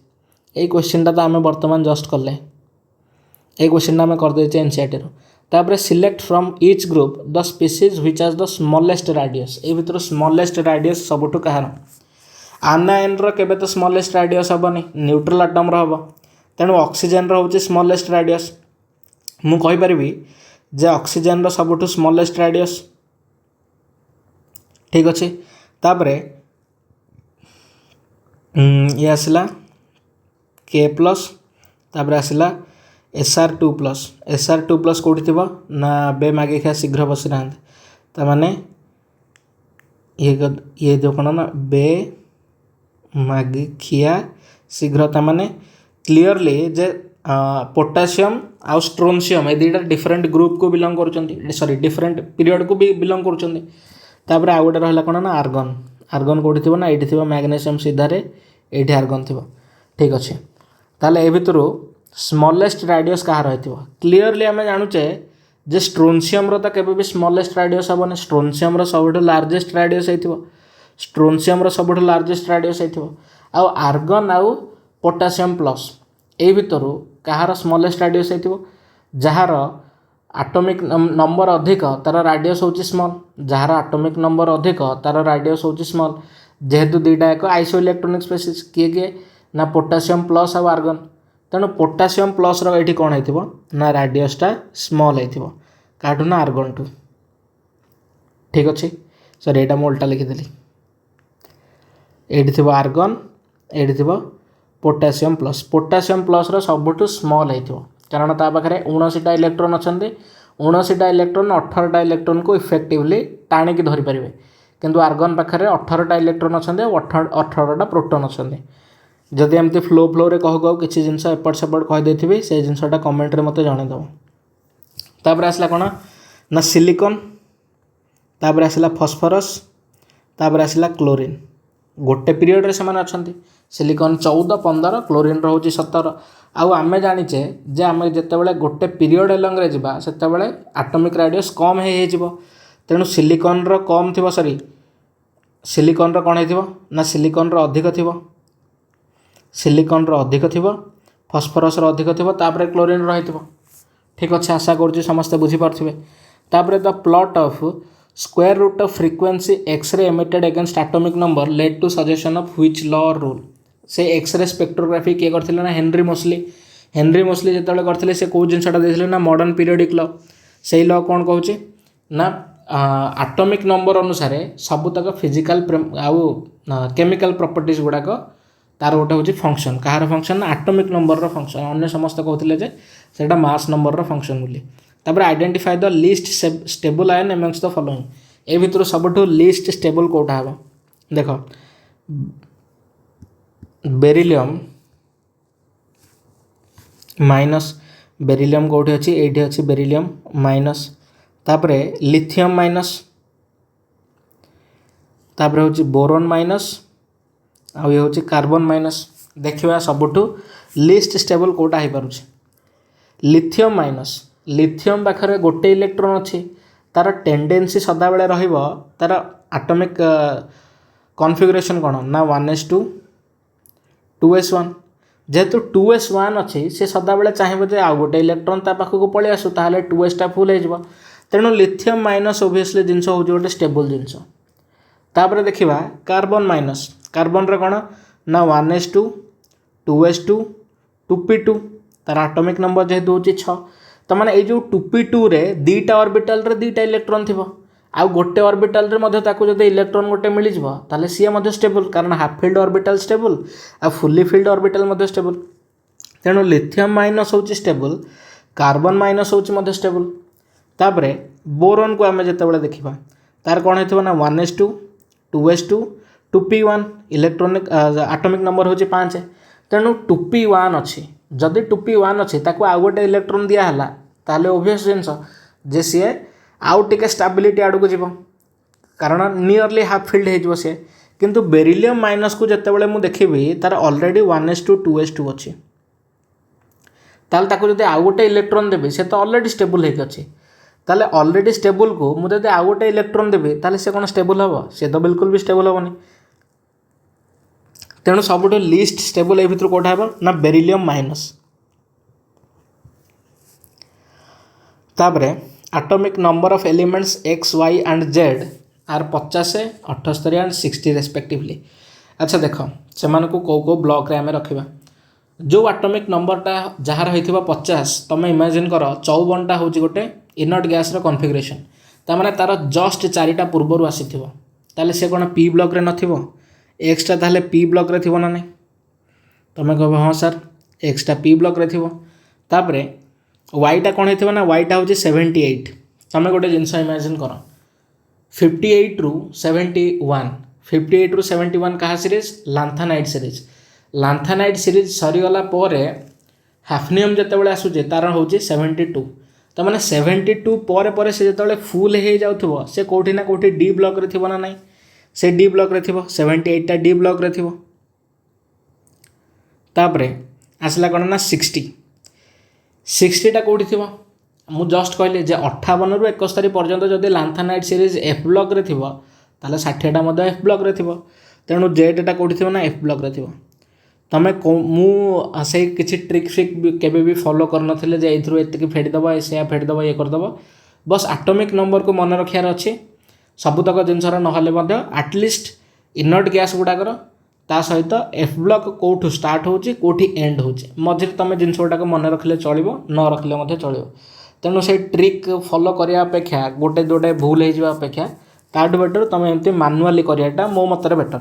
ये question तो आम बर्तमान जस्ट कले ये question आम करदे एनसीईआरटी तापर select from each group the species which has the smallest radius ये भितर स्मॉलेस्ट रेडियस सबुठ कहार आनायन केबे तो स्मॉलेस्ट रेडियस हेनी न्यूट्रल आटम हम तेणु ऑक्सीजन रोचे स्मॉलेस्ट रेडियस मु कहीपरि जे ऑक्सीजन सबुठ स्मॉलेस्ट रेडियस ठीक अच्छे तापर ये आसला K+ तापर आसला SR2+ SR2+ कौटी थी ना बे मागे खा शीघ्र बसी ना ताने ये जो कौन ना बे मागे खिया शीघ्र ताने क्लीयरली जे पोटासियम आउ स्ट्रोनसियम ये दुटा डिफरेंट ग्रुप को बिलंग कर सॉरी डिफरेंट पीरियड को भी बिलंग कर आउ गोटे रहा कौन ना आर्गन आर्गन कौटी थी ना ये मैग्नेशियम सीधारे ये आर्गन थी ठीक अच्छे ताले ए भितर स्मॉलेस्ट रेडियस क्या रही क्लीयरली आम जानुचे जे स्ट्रोनसियम रो केबे भी स्मॉलेस्ट रेडियस हेनी स्ट्रोनसियम सब लार्जेस्ट रेडियस हो स्ट्रोनसियम सब लार्जेस्ट रेडियस हो आउ आर्गन आउ पोटासियम प्लस ये भितर कହାର स्मॉलेस्ट रेडियस हो जार आटोमिक नंबर अधिक तार रेडियस होची स्मॉल जार आटोमिक नंबर अधिक तार रेडियस होची स्मॉल जेहेतु दुईटा एक आइसो इलेक्ट्रोनिक स्पेसीज किए ना पोटासियम प्लस आउ आर्गन तेणु पोटासियम प्लस ये कौन हो ना रेडियसटा स्मॉल हो काठू ना आर्गन टू ठीक अच्छे सर यहाँ मुझे उल्टा लिखिदेली ये थी आर्गन ये थी पोटासियम प्लस सबुठ स्मॉल हो कारण ता पाखे 19टा इलेक्ट्रॉन अच्छा 19टा इलेक्ट्रॉन 18टा इलेक्ट्रॉन को इफेक्टिवली टाणिकी धरिपारे किंतु आर्गन पाखे 18टा इलेक्ट्रॉन अच्छा 18टा प्रोटॉन अच्छा जदि एमती फ्लो रे कह कहू किसी जिनस एपट सेपट कहीदे से जिनसा कमेंट मत जनईदेव तापर आसला कौन ना सिलिकॉन तापर आसला फॉस्फोरस तापर आसला क्लोरीन गोटे पीरियड से अच्छा सिलिकॉन 14-15 क्लोरीन रोचे 17 आउ आमे जानिचे जे आमे जेतेबेले गोटे पीरियड एलंग रे जिबा सेतेबेले एटॉमिक रेडियस कम हे जिवो तेणु सिलिकॉन रो कम थिबो सॉरी सिलिकॉन रो कोन हेथिबो ना सिलिकॉन रो अधिक थिबो सिलिकॉन रो अधिक थिबो फॉस्फोरस रो अधिक थिबो तापर क्लोरीन रो हेथिबो ठीक अच्छे आशा करूँ समस्ते बुझी पार्थिबे तापर the plot of square root of frequency X ray emitted against atomic number led to suggestion of which law or rule से एक्सरे स्पेक्ट्रोग्राफी किए करथिले ना हेनरी मोस्ली जेतेबेले करथिले से को जिनसटा देथिले ना मॉडर्न पीरियडिक लॉ से लॉ कौन कहूँ ना एटॉमिक नंबर अनुसार सबुतक फिजिकल आउ केमिकल प्रॉपर्टीज गुड़ाक तार गोटे हूँ फंक्शन कहार फंक्शन ना एटॉमिक नंबर फंक्शन अन्य समस्त कहते जे सेटा मास नंबर फंक्शन बोली तापर identify the least stable ion amongst the following ए भितर सबुठ लीस्ट स्टेबल कोटा हम देख बेरिलियम माइनस बेरिलियम कौटी अच्छी ये अच्छी बेरिलियम माइनस तापरे लिथियम माइनस तापरे हूँ बोरोन माइनस आउ ये हूँ कार्बन माइनस देखा सबुठ लीस्ट स्टेबल कोटा हो पार लिथियम माइनस लिथियम पाखे गोटे इलेक्ट्रॉन अच्छी तार टेंडेंसी सदाबले तार एटॉमिक कॉन्फ़िगरेशन कौन ना 1s2 2s1 जेहेतु 2s1 अच्छी से सदाबले चाहिए जे आउ गोटे इलेक्ट्रॉन ता पाखक पलि आसू ताहले 2sटा फुल हो तेणु लिथियम माइनस ओबियसली जिनस हूँ गोटे स्टेबल जिनस तापर देखा कार्बन माइनस कार्बन रे कौन ना 1s2 2s2 2p2 तार एटॉमिक नंबर जेहेतु होची 6 तो माने ए जो 2p2 रे दीटा ऑर्बिटल रे दीटा इलेक्ट्रॉन थिबो आ गोटे ऑर्बिटल रे मध्ये ताको जदि इलेक्ट्रॉन गोटे मिली जबो ताले सी मध्ये स्टेबल कारण हाफ फिल्ड ऑर्बिटल स्टेबल आ फुल्ली फिल्ड ऑर्बिटल मध्ये स्टेबल तेणु लिथियम माइनस होची स्टेबल कार्बन माइनस होची मध्ये स्टेबल तापरे बोरॉन को आमे जते बेले देखिबा तार कोन हेतबो ना 1s2 2s2 2p1 electronic atomic number होची 5 तेणु 2p1 अछि जदि 2p1 अछि ताको आ गोटे इलेक्ट्रॉन दिया हला ताले ऑब्वियस जिंस जे सी आउ टिके स्टेबिलिटी आडू को जीव कारण नियरली हाफ फिल्ड हो सी किंतु बेरिलियम माइनस को जिते मु देखी तार ऑलरेडी 1s2 2s2 अच्छी ताल ताको जदि आउ गोटे इलेक्ट्रॉन देबे से तो ऑलरेडी स्टेबल होके अच्छी ताले ऑलरेडी स्टेबल को मुझे जदि आउ गोटे इलेक्ट्रॉन देबे ताले से कौन स्टेबल हम से तो बिल्कुल भी स्टेबल हेनी तेणु सब लिस्ट स्टेबल ए भितर कौटा हे ना बेरिलियम माइनस तापरे atomic number of elements x y and z are 50 78 and 60 respectively अच्छा देख से को ब्लॉक रे आमे रखिबा जो एटॉमिक नंबरटा जहाँ रही 50 तुम इमेजिन कर 54टा हूँ गोटे इनर्ट गैस कॉन्फिगरेशन तार तार जस्ट 4टा पूर्वर आसी ताले से कौन पी ब्लॉक रे नथिबो एक्सटा ताले पी ब्लॉक रे थिबो ना नहीं तुम कह हाँ सर एक्सटा पी ब्लॉक रे थिबो तापरे वाईटा कौन होता ना वाईटा हूँ 78 तुम गोटे जिनस इमेजिन कर 58 रु 71 58 रु 71 क्या सीरीज लांथानाइड सीरीज लांथानाइड सीरीज सरीगला हाफनियम जिते आसूचे तार हूँ 72 तो मैंने 72 पर से जो फुल हो जाऊ से कौटी ना कौटी डी ब्लॉक रे थिबो ना नहीं से डी ब्लॉक रे थिबो 78टा डी ब्लॉक रे थिबो तापरे आसला कौन ना 60टा कौटी थी मु जस्ट कहली जे 58 रु 71 पर्यंत जदि लांथानाइड सीरीज एफ ब्लॉक रे थिबो ताले 60टा मध्य एफ ब्लॉक रे थिबो तेणु जेडटा कौटी थी ना एफ ब्लॉक रे थिबो तमें मु से किसी ट्रिक फ्रिक केबे भी फॉलो करन थिले जे एथरु एतिकी फेडिदब से फेडिदब ये करदब बस एटॉमिक नंबर को मन रखियार अच्छे सबुतक जिनसर नहले एटलिस्ट इनर्ट गैस गुड़ाकर ता सहित एफ ब्लॉक कौटू स्टार्ट होची कौटी एंड होची मझे तुम जिनस गुड़ाक मन रखिले चलो न रखिले चलो तेणु से ट्रिक फॉलो करने अपेक्षा गोटे जोटे भूल हो अपेक्षा ताठू बेटर तुम एमती मानुआली कराटा मो मतरे बेटर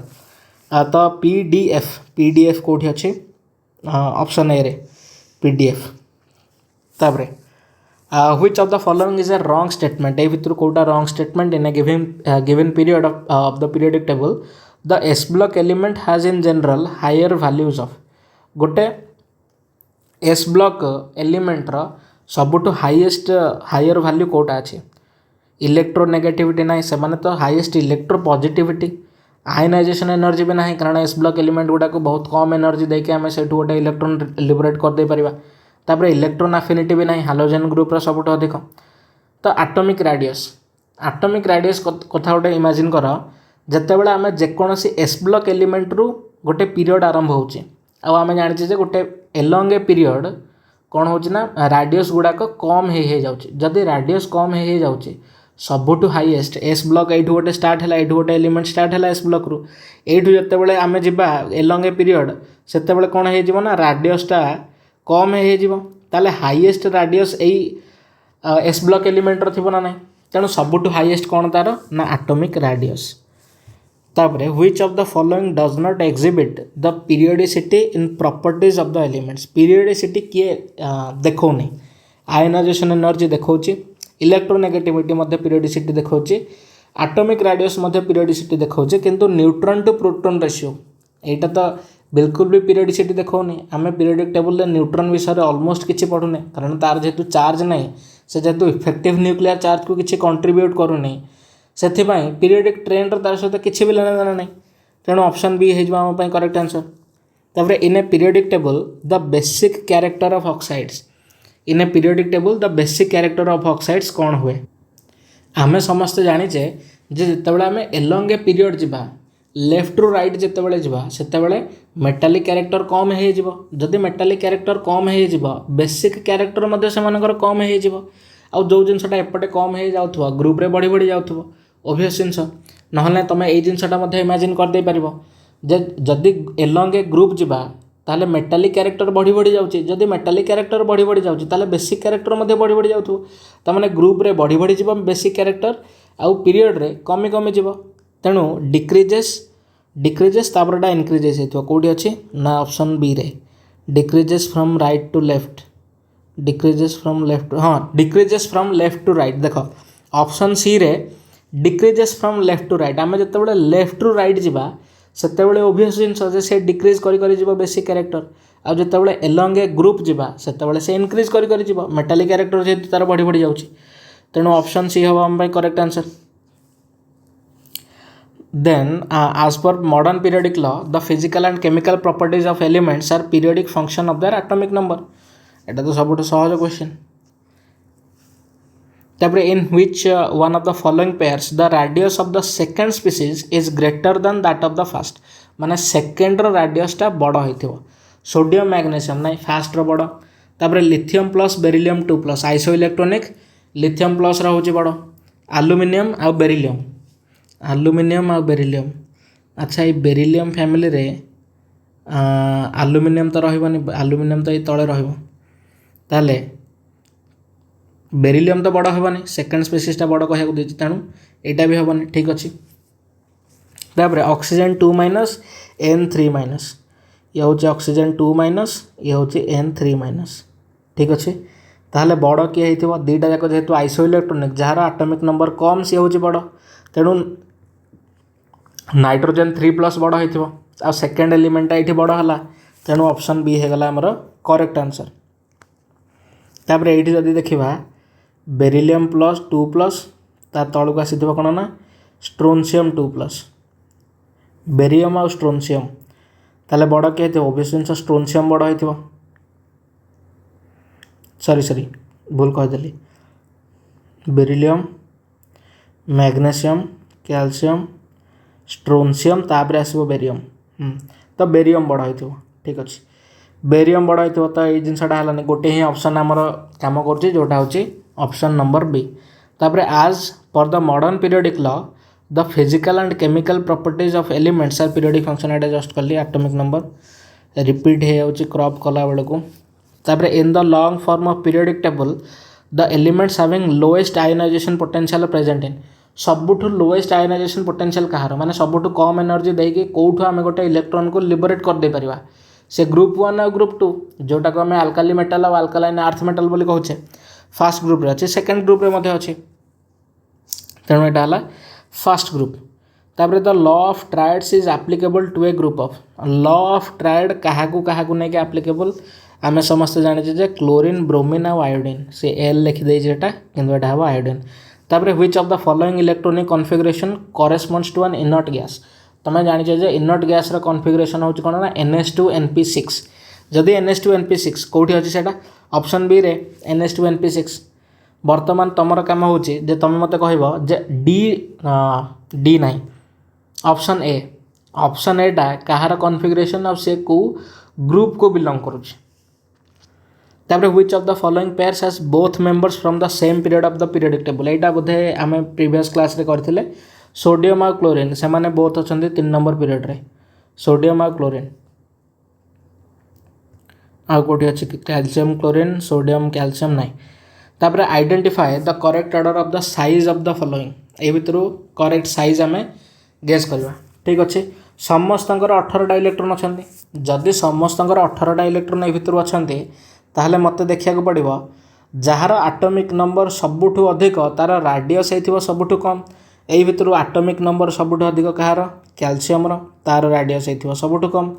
तो पीडीएफ कौटी अच्छे ऑप्शन ए रे पीडीएफ तापरे which of the following is a wrong statement ए भितर कौटा wrong statement in a given period of the periodic table the s block element has in general higher values of गोटे s block element रो सबुठु highest higher value कौटा अच्छे electronegativity ना से माने तो highest electropositivity ionization energy भी ना कारण एस ब्लॉक एलिमेंट गुड़ा को बहुत कम एनर्जी देके आम से गोटे इलेक्ट्रॉन लिबरेट कर दे परिबा तापर इलेक्ट्रॉन एफिनिटी भी ना हालोजेन ग्रुप रो सबुठु अधिक तो एटॉमिक रेडियस कथा गोटे इमेजिन कर जिते बड़े आम जेकोसी एस ब्लॉक एलिमेंट रु गोटे पीरियड आरंभ होचे आम जाने गोटे एलंग ए पीरियड कौन हो रेडियस गुड़ाक कम हो जाऊँगी जदि रेडियस कम हो जाऊँगी सबुठु हाईएस्ट एस ब्लॉक ये गोटे स्टार्ट है ये गोटे एलिमेंट स्टार्ट है एस ब्लॉक रु यू जिते आम जा एलंग ए पीरियड से कौन हो ना रेडियसटा कम हो हाईएस्ट रेडियस यही एस ब्लॉक एलिमेंट थी ना नहीं तेणु सबुठु हाईएस्ट कौन तार ना एटॉमिक रेडियस तापरे which of the following does not exhibit the periodicity in properties of the elements periodicity किए देखौनी आयनाइजेशन एनर्जी देखौची इलेक्ट्रोनेगेटिविटी मध्य पीरियोडिसिटी देखौची एटॉमिक रेडियस मध्य पीरियोडिसिटी देखौची किंतु न्यूट्रॉन टू प्रोटॉन रेशियो एटा तो बिल्कुल भी पीरियोडिसिटी देखौनी आम पीरियोडिक टेबल रे neutron विषय almost किछि पढुने कारण तार जेतु चार्ज नहीं से जेतु इफेक्टिव न्यूक्लियर चार्ज को किछि कंट्रीब्यूट करूनी से पीरियोडिक ट्रेंड तार सहित किसी भी लेना देना नहीं तेणु ऑप्शन बी हो करेक्ट आंसर तापर in a periodic table the basic character of oxides in a periodic table the basic character of oxides कौन हुए आमे समस्ते जानीचे जितेबाला आम एलंग ए पीरियड जा लेफ्ट रु राइट जितेबाला जा से मेटालिक कैरेक्टर कम हो जदि मेटालिक कैरेक्टर कम हो बेसिक कैरेक्टर कम हो जो जिनसटा एपटे कम हो जाऊ ग्रुप रे बढ़ी बढ़ी जाऊ ओबियस जिनस ना तुम ये जिनसटा इमेजिन करदे पार जे जदि एलंग ए ग्रुप जा ताहले मेटालिक कैरेक्टर बढ़ी बढ़ी जाउची जदि मेटालिक कैरेक्टर बढ़ी बढ़ी जाउची ताहले बेसिक कैरेक्टर मध्ये बढ़ी बढ़ी जाउथु त माने ग्रुप रे बढ़ी बढ़ी जीव बेसिक कैरेक्टर आउ पीरियड रे कमी कमी जीव तेणु डिक्रीजेस तापरटा इनक्रीजेस हेतु कोठी अछि ना ऑप्शन बी रे decreases from right to left decreases from left हाँ decreases from left to right देख ऑप्शन सी रे decreases from left to right आम जिते लेफ्ट टू राइट जावा सेतेबेले ओबियस जिनस से डिक्रीज करी जीव बेसिक कैरेक्टर आउ जितेबाला एलंग ए ग्रुप जावा सेतेबेले से इनक्रीज करी जीव मेटालिक कैरेक्टर जेहेतु तार बढ़ी बढ़ी जाउची तेणु ऑप्शन सी हम आम correct answer then as per modern periodic law the physical and chemical properties of elements are periodic function of their atomic number एटा तो सब सहज क्वेश्चन तापर in which one of the following pairs the radius of the second species is greater than that of the first माने second row radius टा बड़ होइथिबो sodium magnesium नहीं fast रो बड़ तापर lithium plus beryllium 2 plus iso electronic lithium plus रो होची बड़ aluminium आ beryllium अच्छा ये बेरिलियम फैमिली रे एल्युमिनियम तो रहिबनी एल्युमिनियम तो ये तळे रहिबो ताले बेरिलियम तो बड़ हेबानी सेकेंड स्पेसीसटा बड़ कहू दे तेणु यहाँ भी हेबानी ठीक अच्छे तापर ऑक्सीजन 2 माइनस N3 माइनस ये हूँ ऑक्सीजन 2 माइनस ये हूँ N3 माइनस ठीक अच्छे ताहले बड़ किए हो दुईटा जाक जेहेतु आइसो इलेक्ट्रोनिक जार आटोमिक नंबर कम सी हूँ बड़ तेणु नाइट्रोजन 3 प्लस बड़ हो आ सेकेंड एलिमेंटा ये बड़ है तेणु ऑप्शन बी होगला आमर करेक्ट आंसर तापर ये जदि देखा बेरिलियम प्लस 2 प्लस ता तलू आसी कौन ना स्ट्रोनसियम 2 प्लस बेरियम आ स्ट्रोनसियम ताले बड़ किए ओबियस जिन स्ट्रोनसियम बड़ हो सॉरी भूल कहदेली बेरिलियम मैग्नेशियम कैल्शियम स्ट्रोनसियम तापर आसो बेरियम तो बेरियम बड़ हो ठीक अच्छे बेरियम बड़ हो तो ये जिनसा है गोटे ही ऑप्शन आमर काम कर जोटा हूँ ऑप्शन नंबर बी तापर आज पर the modern periodic law the physical and chemical properties of elements are periodic function एटा जस्ट कली एटॉमिक नंबर रिपीट हो क्रॉप कला बेलू तापर in the long form of periodic table the elements having lowest ionization potential present in सबुठु lowest ionization potential कहार माने सबुठु कम एनर्जी देके कोठु आमे गोटे इलेक्ट्रॉन को लिबरेट कर दे परिबा से ग्रुप 1 और ग्रुप 2 जोटा को आमे अल्काली मेटल और अल्कालाइन अर्थ मेटल बोली कहूचे फर्स्ट ग्रुप रे अच्छे सेकेंड ग्रुप रे मध्ये अच्छे तेणु यहाँ है फर्स्ट ग्रुप तापर the law of triads is applicable to a group of law of triad क्या नहीं एप्लिकेबल आम समस्त जाने जे क्लोरीन ब्रोमीन और आयोडीन से एल लिखिदे जेटा किंतु एटा हम आयोडीन तापर which of the following electronic configuration corresponds to an inert gas तुम जानिछ जे इनर्ट गैस रो कॉन्फिगरेशन होची कोन ना NH2NP6 जदि NH2NP6 कोठी अछि सेटा ऑप्शन बी रे NH2NP6 वर्तमान तुमर काम होची जे तुम मते कहबो जे डी नहीं ऑप्शन ए टा कहार कॉन्फिगरेशन ऑफ से को ग्रुप को बिलोंग करूची तापर which of the following pairs has both members from the same period of the periodic table एटा बोधे आमे प्रीवियस क्लास रे करथिले सोडियम और क्लोरीन से माने बोथ अछंती 3 नंबर पीरियड रे सोडियम और क्लोरीन आ कोठी अछि कैल्शियम क्लोरीन सोडियम कैल्शियम नहीं तापर identify the correct order of the size of the following ए भितरु करेक्ट साइज आमे गेस करबा ठीक अछि समस्तंकर 18टा इलेक्ट्रॉन अछंती जदि समस्तंकर 18टा इलेक्ट्रॉन ए भितरु अछंती ताहले मते देखिया को पड़िबो जार एटॉमिक नंबर सबुठु अधिक तार रेडियस हेथिबो सबुठु कम एई भितरु एटॉमिक नंबर सबुठु अधिक कहार कैल्शियम रो तार रेडियस हेथिबो सबुठु कम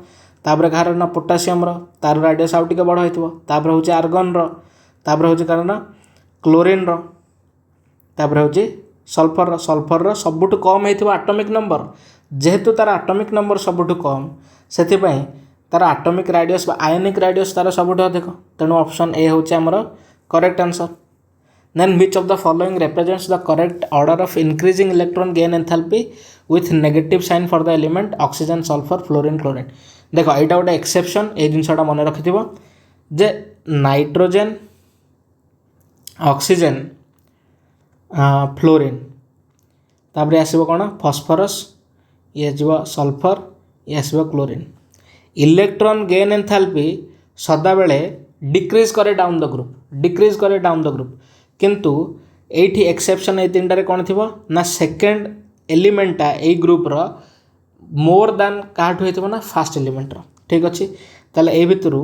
तापर कहार ना पोटासियम रो तार रेडियस आउ टिके बड़ हेथिबो तापर होची आर्गन रो तापर होची कारण क्लोरीन रो तापर होची सल्फर रो सबुठु कम हेथिबो एटॉमिक नंबर जेहेतु तार एटॉमिक नंबर सबुठु कम सेति पई तार एटॉमिक रेडियस आयोनिक रेडियस तार सबुठु अधिक तेणु ऑप्शन ए होची हमर correct answer then which of the following represents the correct order of increasing electron gain enthalpy with negative sign for the element oxygen sulfur fluorine chlorine देखो यहाँ गोटे exception ये जिनसा मन रखिथिबो जे नाइट्रोजेन ऑक्सीजन फ्लोरीन तापर आसीबो कोन phosphorus ये आसीबो sulphur ये आसीबो chlorine electron gain enthalpy सदा बेले डिक्रीज करे डाउन द ग्रुप किंतु एठी एक्सेप्शन ए तीन टारे कौन थी ना सेकेंड एलिमेंटा ए ग्रुप रो मोर दैन काठू होइथिबो ना फास्ट एलिमेंट रो ठीक अच्छे ताले ए भितरु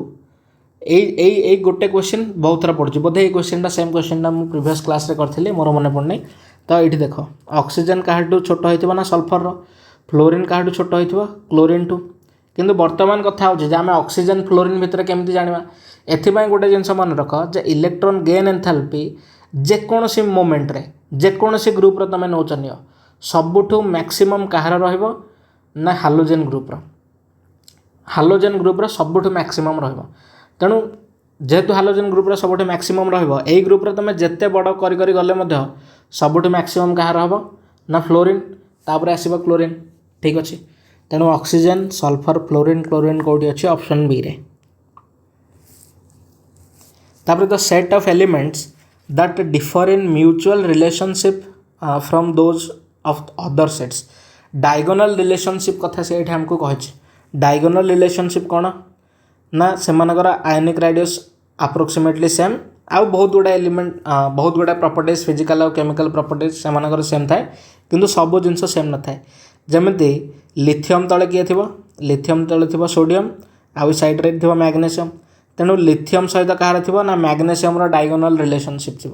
ए गोटे क्वेश्चन बहुत थर पड़ुछि बोधे ए क्वेश्चन सेम क्वेश्चन मु प्रीवियस क्लास रे करथिली मोर मन पड़नै तो ये देख ऑक्सीजन काठू छोट होइथिबो ना सल्फर रो फ्लोरीन काठू छोट होइथिबो क्लोरीन टू किंतु वर्तमान कथा होछि जे आमे ऑक्सीजन फ्लोरीन भितर केमति जानिबा एथिबाई गोटे जिनस मन रख जे इलेक्ट्रॉन गेन एंथैल्पी जेकोसी मोमेंट रे जेकोसी ग्रुप रो तमे नौच नियो सबुठु मैक्सिमम कहार रहिबो ना हालोजेन ग्रुप रो सबुठु मैक्सिमम रहिबो तेणु जेहेतु हालोजेन ग्रुप रो सबुठु मैक्सिमम रहिबो एई ग्रुप रो तमे जेते बड़ करि करि गले मध्य सबुठु मैक्सिमम कहार हबो ना फ्लोरीन तापर आसीबो क्लोरीन ठीक अछि तेणु ऑक्सीजन सल्फर फ्लोरीन क्लोरीन कोठी अछि ऑप्शन बी रे तापर the set of elements that differ in mutual relationship from those of other sets diagonal relationship कथा से एठी हमको कहछि diagonal relationship कोन ना सेमानकर आयनिक रेडियस अप्रोक्सीमेटली सेम आउ बहुत गुडा एलिमेंट बहुत गुडा प्रॉपर्टीज फिजिकल और केमिकल प्रॉपर्टीज सेमानकर सेम थाए किंतु सब जिंस सेम न थाए जेमति लिथियम तले किए थिबो लिथियम तले थिबो सोडियम आउ साइड रे थिबो मैग्नीशियम तेणु लिथियम सहित कहार थी ना मैग्नीशियम डायगोनल रिलेशनशिप थी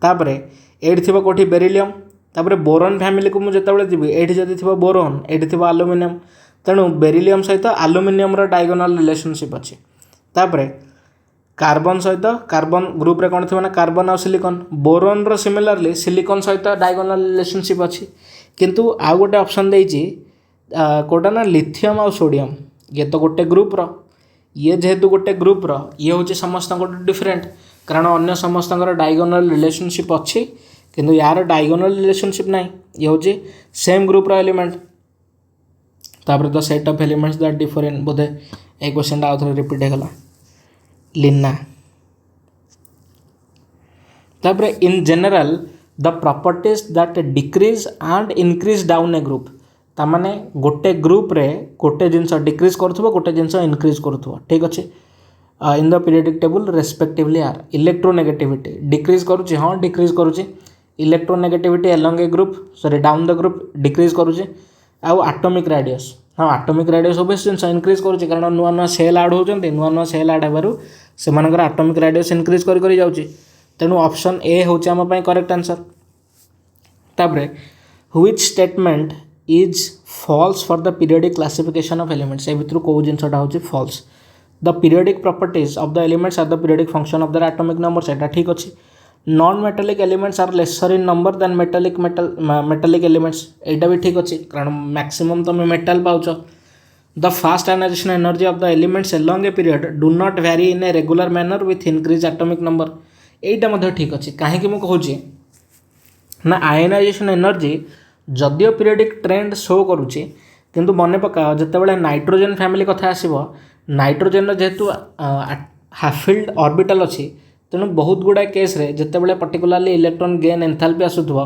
तापर ये थी कौटी बेरिलियम तापर बोरन फैमिली को मुझे जीवी ये जदि थी बोरोन ये थी आलुमिनियम तेणु बेरिलियम सहित आलुमिनियम डायगोनल रिलेशनशिप अच्छी तापर कार्बन सहित कार्बन ग्रुप रे कौन थी ना कार्बन और सिलिकॉन बोरोन रो सिमिलरली सिलिकॉन सहित डायगोनल रिलेशनशिप अच्छी किंतु आउ गोटे ऑप्शन देइछि कोटा ना लिथियम और सोडियम ये तो गोटे ग्रुप रो ये जेहेतु गोटे ग्रुप रो ये हूँ समस्त डिफरेंट कारण अन्य समस्त डायगोनल रिलेशनशिप अच्छी किंतु यार डायगोनल रिलेशनशिप ना ये हूँ सेम ग्रुप रो एलिमेंट तापर the set of elements that differ in बोधे ए क्वेश्चन आउ थे रिपीट होगला लिना तापर in general the properties that decrease and increase down a group तामाने गोटे ग्रुप रे गोटे जिनस डिक्रीज करुथबो गोटे जिनस इनक्रीज करुथबो ठीक अच्छे in the periodic table respectively are electronegativity decrease करुचे हाँ डिक्रीज करुचे electronegativity along a group sorry down the group decrease करुचे आउ एटॉमिक रेडियस हाँ एटॉमिक रेडियस ओबे जिनस इनक्रीज करुचे कारण नुआ नुआ सेल ऐड होचंती नुआ नुआ सेल ऐड हेबारु सेमानकर एटॉमिक रेडियस इनक्रीज करि करि जाउची तेणु ऑप्शन ए होचे हम पई करेक्ट आंसर तापरे which statement is false for the periodic classification of elements ए भितर कौ जिनसटा होची false the periodic properties of the elements are the periodic function of the atomic numbers एटा ठीक अछि non metallic elements are lesser in number than metallic elements एटा भी ठीक अछि कारण मैक्सिमम तुम मेटल पाउछ the first ionization energy of the elements along a period do not vary in a regular manner with increase atomic number एटा मध्ये ठीक अछि काहे कि मु कहूची ना आयनाइजेशन एनर्जी जदियो पीरियडिक ट्रेंड शो करुच्ची किंतु मन पका जितेबाला नाइट्रोजेन फैमिली कथा आसो नाइट्रोजेन जेहेतु हाफिल्ड ऑर्बिटल अच्छी तेणु बहुत गुड़ाए केस रे जितेबाला पर्टिकुलारली इलेक्ट्रॉन गेन एंथैल्पी आसुथबो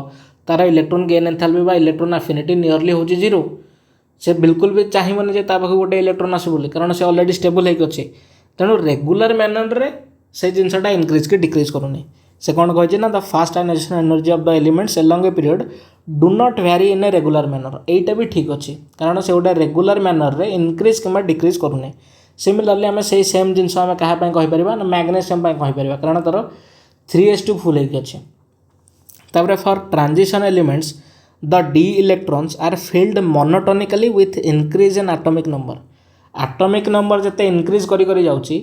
तार इलेक्ट्रॉन गेन एंथैल्पी बा इलेक्ट्रॉन एफिनिटी नियरली होची जीरो से बिल्कुल भी चाहिए जे ता पाखु गोटे इलेक्ट्रॉन आसु बोली कारण से ऑलरेडी स्टेबल होइक अछि तेणु रेगुलर मैनर रे से जिनसटा इंक्रीज के डिक्रीज करूनी से कौन कहे ना the first ionization energy of the elements along a period do not vary in a regular manner एटा भी ठीक अच्छे कारण से गोटे रेगुलर मैनर रे इंक्रीज कि डिक्रीज करूने सिमिलरली आम से सेम जिनस आम क्या कहीपर ना मैग्नेशियम कहीपर कारण तार 3s2 फुल होगी अच्छे तापर for transition elements the D electrons are filled monotonically with increase in atomic number जिते इंक्रीज करी जाउची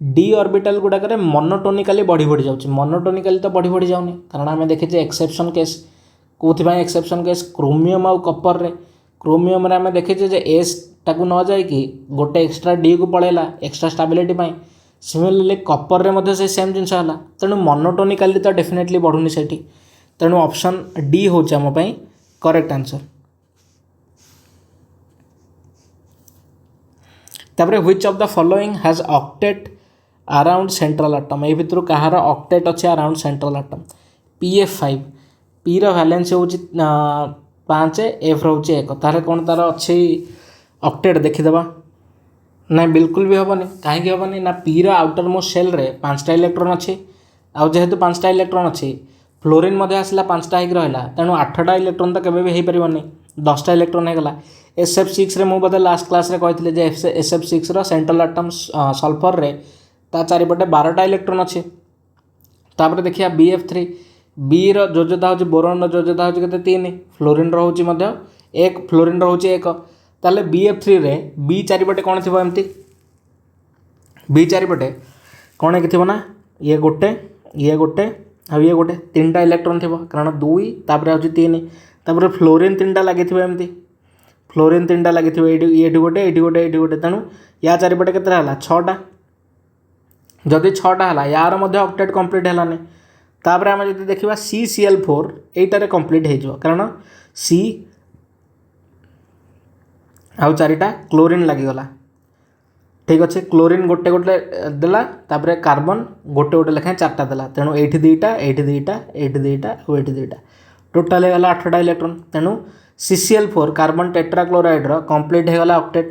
डी ऑर्बिटल गुड़ाक मोनोटोनिकली बढ़ी बढ़ी जाउची मोनोटोनिकली तो बढ़ी बढ़ी जाऊनी कारण आम देखे एक्सेप्शन केस कौन एक्सेप्शन केस क्रोमियम आउ कपर रे क्रोमियम रे आम देखे जे एस टाकू न जाइकी गोटे एक्सट्रा डी को पड़ेला एक्सट्रा स्टेबिलिटी पाई सिमिलरली कपर रे मध्य से सेम जिनस है तेणु मोनोटोनिकली तो डेफिनेटली बढ़ुनी से तेणु ऑप्शन डी होचे आम पई करेक्ट आंसर तापर which of the following has octet around central atom ए भितर कहार ऑक्टेट अच्छे around central atom PF5 P रो वैलेंस हूँ 5 एफ रोचे 1 तार कौन तार अच्छे ऑक्टेट देखीदे ना बिल्कुल भी हेनी कहीं हेनी ना पी आउटर मोस्ट सेल रे 5टा इलेक्ट्रॉन अच्छे आउ जेहेतु 5टा इलेक्ट्रॉन अच्छी फ्लोरीन आसला 5टा होकर रहा तेणु 8टा इलेक्ट्रॉन तो केवे भी हो पारनी 10टा इलेक्ट्रॉन होगा SF6 रे बोधे लास्ट क्लास रे कहते जे SF6 रो सेंट्रल आटम सल्फर रे ता चारिपटे 12टा इलेक्ट्रॉन अच्छे तापर देखिए BF3 बी रोजता हूँ बोरन रोजता हूँ के 3 फ्लोरीन रोचे 1 फ्लोरीन रोचे 1 ताले BF3 रे बी चारिपटे कौन थी एमती बी चारिपटे कौन थी ना ये गोटे आ ये गोटे 3टा इलेक्ट्रॉन थी कारण 2 तापर हूँ 3 तापर फ्लोरीन 3टा लगी एमती फ्लोरीन 3टा लगी ये गोटे ये गोटे ये गोटे तेणु या चारिपटे के 6टा जदि 6टा है यार ऑक्टेट कंप्लीट है तापर आम जो देखा CCl4 यहीटार कंप्लीट हो कारण सी आउ 4टा क्लोरीन लगिगला ठीक अच्छे क्लोरीन गोटे गोटे देला तापर कार्बन गोटे गोटे लेखाएं 4टा देला तेणु ये 2टा ये 2टा ये 2टा और ये 2टा टोटाल होगा 8टा इलेक्ट्रॉन तेणु CCl4 कार्बन टेट्राक्लोराइड रो कंप्लीट होगा ऑक्टेट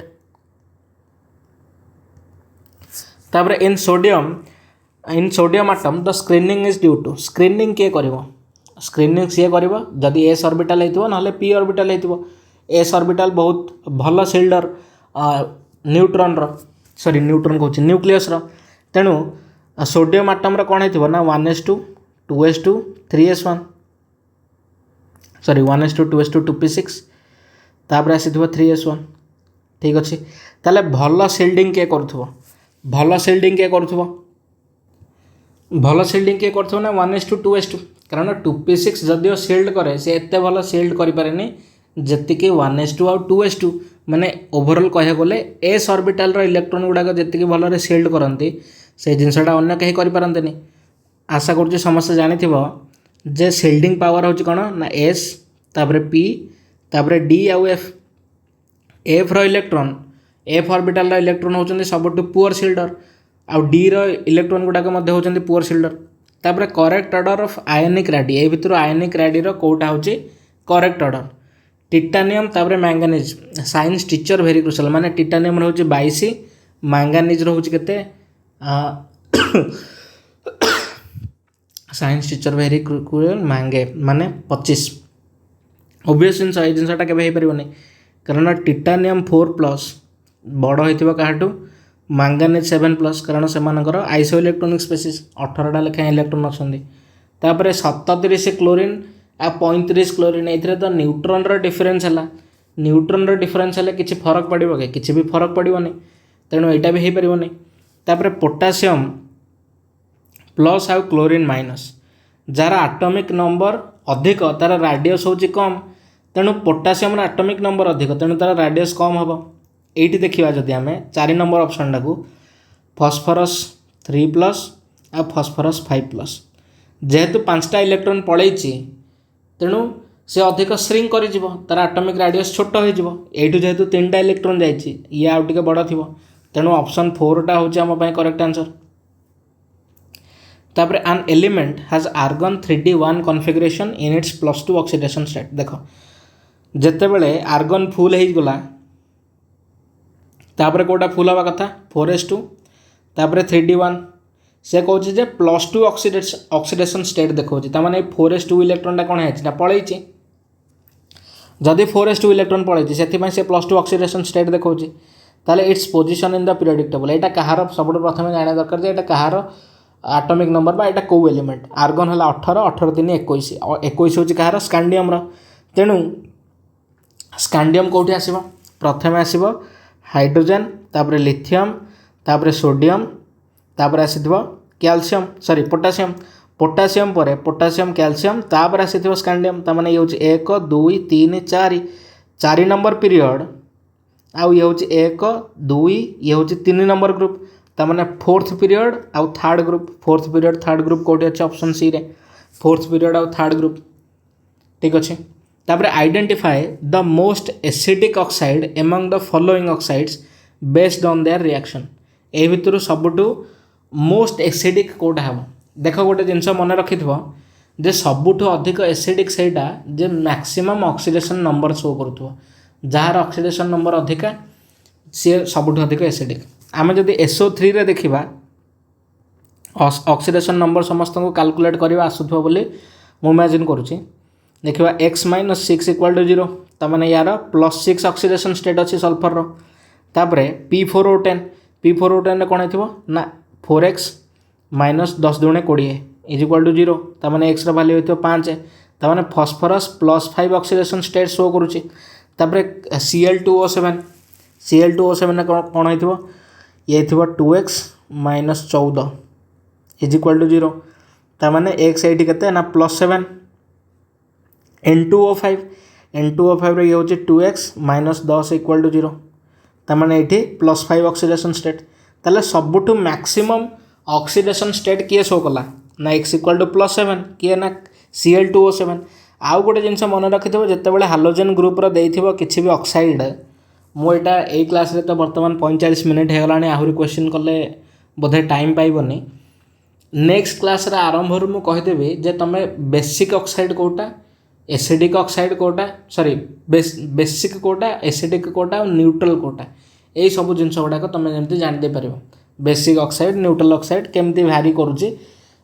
तापर in sodium atom the screening is due to screening किए करिवो स्क्रीनिंग सी करिवो जदि S ऑर्बिटल हेतिबो नाले P ऑर्बिटल हेतिबो S ऑर्बिटल बहुत भल सिल्डर न्यूट्रॉन रो सॉरी न्यूट्रॉन कहूँ न्यूक्लियस रो तेणु सोडियम आटम रो कौन हेतिबो ना 1s2 2s2 3s1 sorry 1s2 2s2 2p6 तापर आसीथिबो 3s1 ठीक अच्छे ताले भल सिल्डिंग किए करूथबो भल सिल्डिंग किए करूथबो भल सिल्डिंग किए करूथबो ना 1s2 2s2 कारण 2p6 जदिओ सिल्ड करे से एते भल सिल्ड करि पारेनी जेतिकी 1s2 और 2s2 माने ओवरऑल कह गले S ऑर्बिटल रो इलेक्ट्रॉन गुड़ाक जेतिकी भल सिल्ड करती से जिनसटा अन्य कहीं करें आशा करुँच समस्त जानिथिबो जे सिल्डिंग पावर होची कौन ना S तापर P तापर D आउ F रो इलेक्ट्रॉन F ऑर्बिटल रो इलेक्ट्रॉन होचंदी सबटु पुअर सिल्डर आउ D रो इलेक्ट्रॉन गुड़ाक मध्य होचंदी पुअर सिल्डर तापर करेक्ट ऑर्डर ऑफ आयोनिक राडी ए भितर आयोनिक राडी रो कोटा होची करेक्ट ऑर्डर टिटानियम तापर manganese science teacher very crucial माने टिटानियम रोचे 22 मैंगानीज रोचे केते साइंस टीचर वेरी क्रुशियल मैंगे माने 25 ओबियस जिनस ये जिनसटा केबे हो पारिबोनी कारण टिटानियम 4+ बड़ होइथिबो काहाटू मैंगानीज 7+ कारण से आइसो इलेक्ट्रॉनिक स्पेसीज 18टा लेखा इलेक्ट्रॉन अच्छी तापर 37 क्लोरीन आ 35 क्लोरीन ये तो न्यूट्रॉन रो डिफरेंस है न्यूट्रॉन रो डिफरेंस है किसी फरक पड़ो कि किसी भी फरक पड़ोनी तेणु यहाँ भी हो पारनी तापर पोटासियम प्लस आउ chlorine minus jar atomic number अधिक तार राडियस होची कम तेणु पोटासियम आटमिक नंबर अधिक तेणु तार राडियस कम हम ये देखा जदि आम 4 नंबर ऑप्शन टाकू फॉस्फरस 3+ आ फॉस्फरस 5+ जेहेतु 5टा इलेक्ट्रॉन पलैची तेणु से अधिक श्रिंक कर तार आटमिक राडियस छोट हो जेहेतु 3टा इलेक्ट्रॉन जाइए ये आउ टे बड़ थी तेणु ऑप्शन 4टा हूँ आम करेक्ट आंसर तापर an element has argon 3d1 configuration in its +2 oxidation state देख जिते बड़े आर्गन फुल होगला तापर कोटा फुल हवा कथा 4s2 तापर 3d1 से कहूँ जे +2 ऑक्सीडेशन स्टेट देखा ताने 4s2 इलेक्ट्रॉन कौन है पलैची जदि 4s2 इलेक्ट्रॉन पलैची से +2 ऑक्सीडेशन स्टेट देखा ताले its position in the periodic table यहाँ कहार सब प्रथम जाना दरकार जे कहार आटमिक नंबर बा एटा कौ एलिमेंट आर्गन है 18 18 3 21 21 हूँ कहार स्कांडियम तेणु स्कांडियम कौटी आसब प्रथम आसब हाइड्रोजेन तापर लिथियम तापर सोडियम तापर आसीथिबो कैल्शियम सॉरी पोटासियम पोटासियम पर पोटासियम कैल्शियम तापर आसीथिबो स्कांडियम तामाने ये होची 1 2 3 4 4 नंबर पीरियड आउ ये होची 1 2 ये होची 3 नंबर ग्रुप तामाने 4th पीरियड आउ 3rd group 4th period 3rd group कोठी अछि ऑप्शन सी रे 4th पीरियड आउ 3rd ग्रुप ठीक अछि तापर identify the most acidic oxide among the following oxides based on their reaction ए भितर सबुठु मोस्ट एसिडिक कौटा हम देख गोटे जिनस मन रखि जे सबुठु अधिक एसिडिक सेटा जे मैक्सिमम ऑक्सीडेशन नंबर शो करूथो जार ऑक्सीडेशन नंबर अधिका सी सबुठ अधिक एसिडिक। आम जदि SO3 रे देखा ऑक्सीडेशन नंबर समस्त को कैलकुलेट करवा आसुथबो बोली मु इमेजिन करुच्ची। देखा x - 6 = 0 तमाने यार +6 ऑक्सीडेशन स्टेट अच्छी सल्फर रो। तापरे P4O10 कौन है ना 4x - 10 × 20 = 0 तमाने x वैल्यू हो 5 तमाने फॉस्फोरस +5 ऑक्सीडेशन स्टेट शो करुच्ची। तापरे Cl2O7 कौन हो ये 2x - 14 = 0 तमाने x ये के ना +7 N2O5 ये हूँ 2x - 10 = 0 तमाने ये +5 ऑक्सीडेशन स्टेट। ताले सबुठु मैक्सिमम ऑक्सीडेशन स्टेट किए शो कला ना x = +7 किए ना Cl2O7। आउ गोटे जिनस मन रखि जिते हालोजेन ग्रुप्र देथिबो किछि भी ऑक्साइड मुझा यही क्लास रे तो बर्तमान 45 मिनिट हो गलानी आहुरी क्वेश्चन कले बोधे टाइम पाइबनी। नेक्स्ट क्लास रे आरंभ मु कहिदेबी जे तमे बेसिक ऑक्साइड कोटा एसिडिक ऑक्साइड कोटा सॉरी बेसिक कोटा एसिडिक कोटा और न्यूट्रल कोटा यही सब जिनस गुड़ाक तुम जमी जान दे पार। बेसिक ऑक्साइड न्यूट्रल ऑक्साइड केमती भारी करुच्ची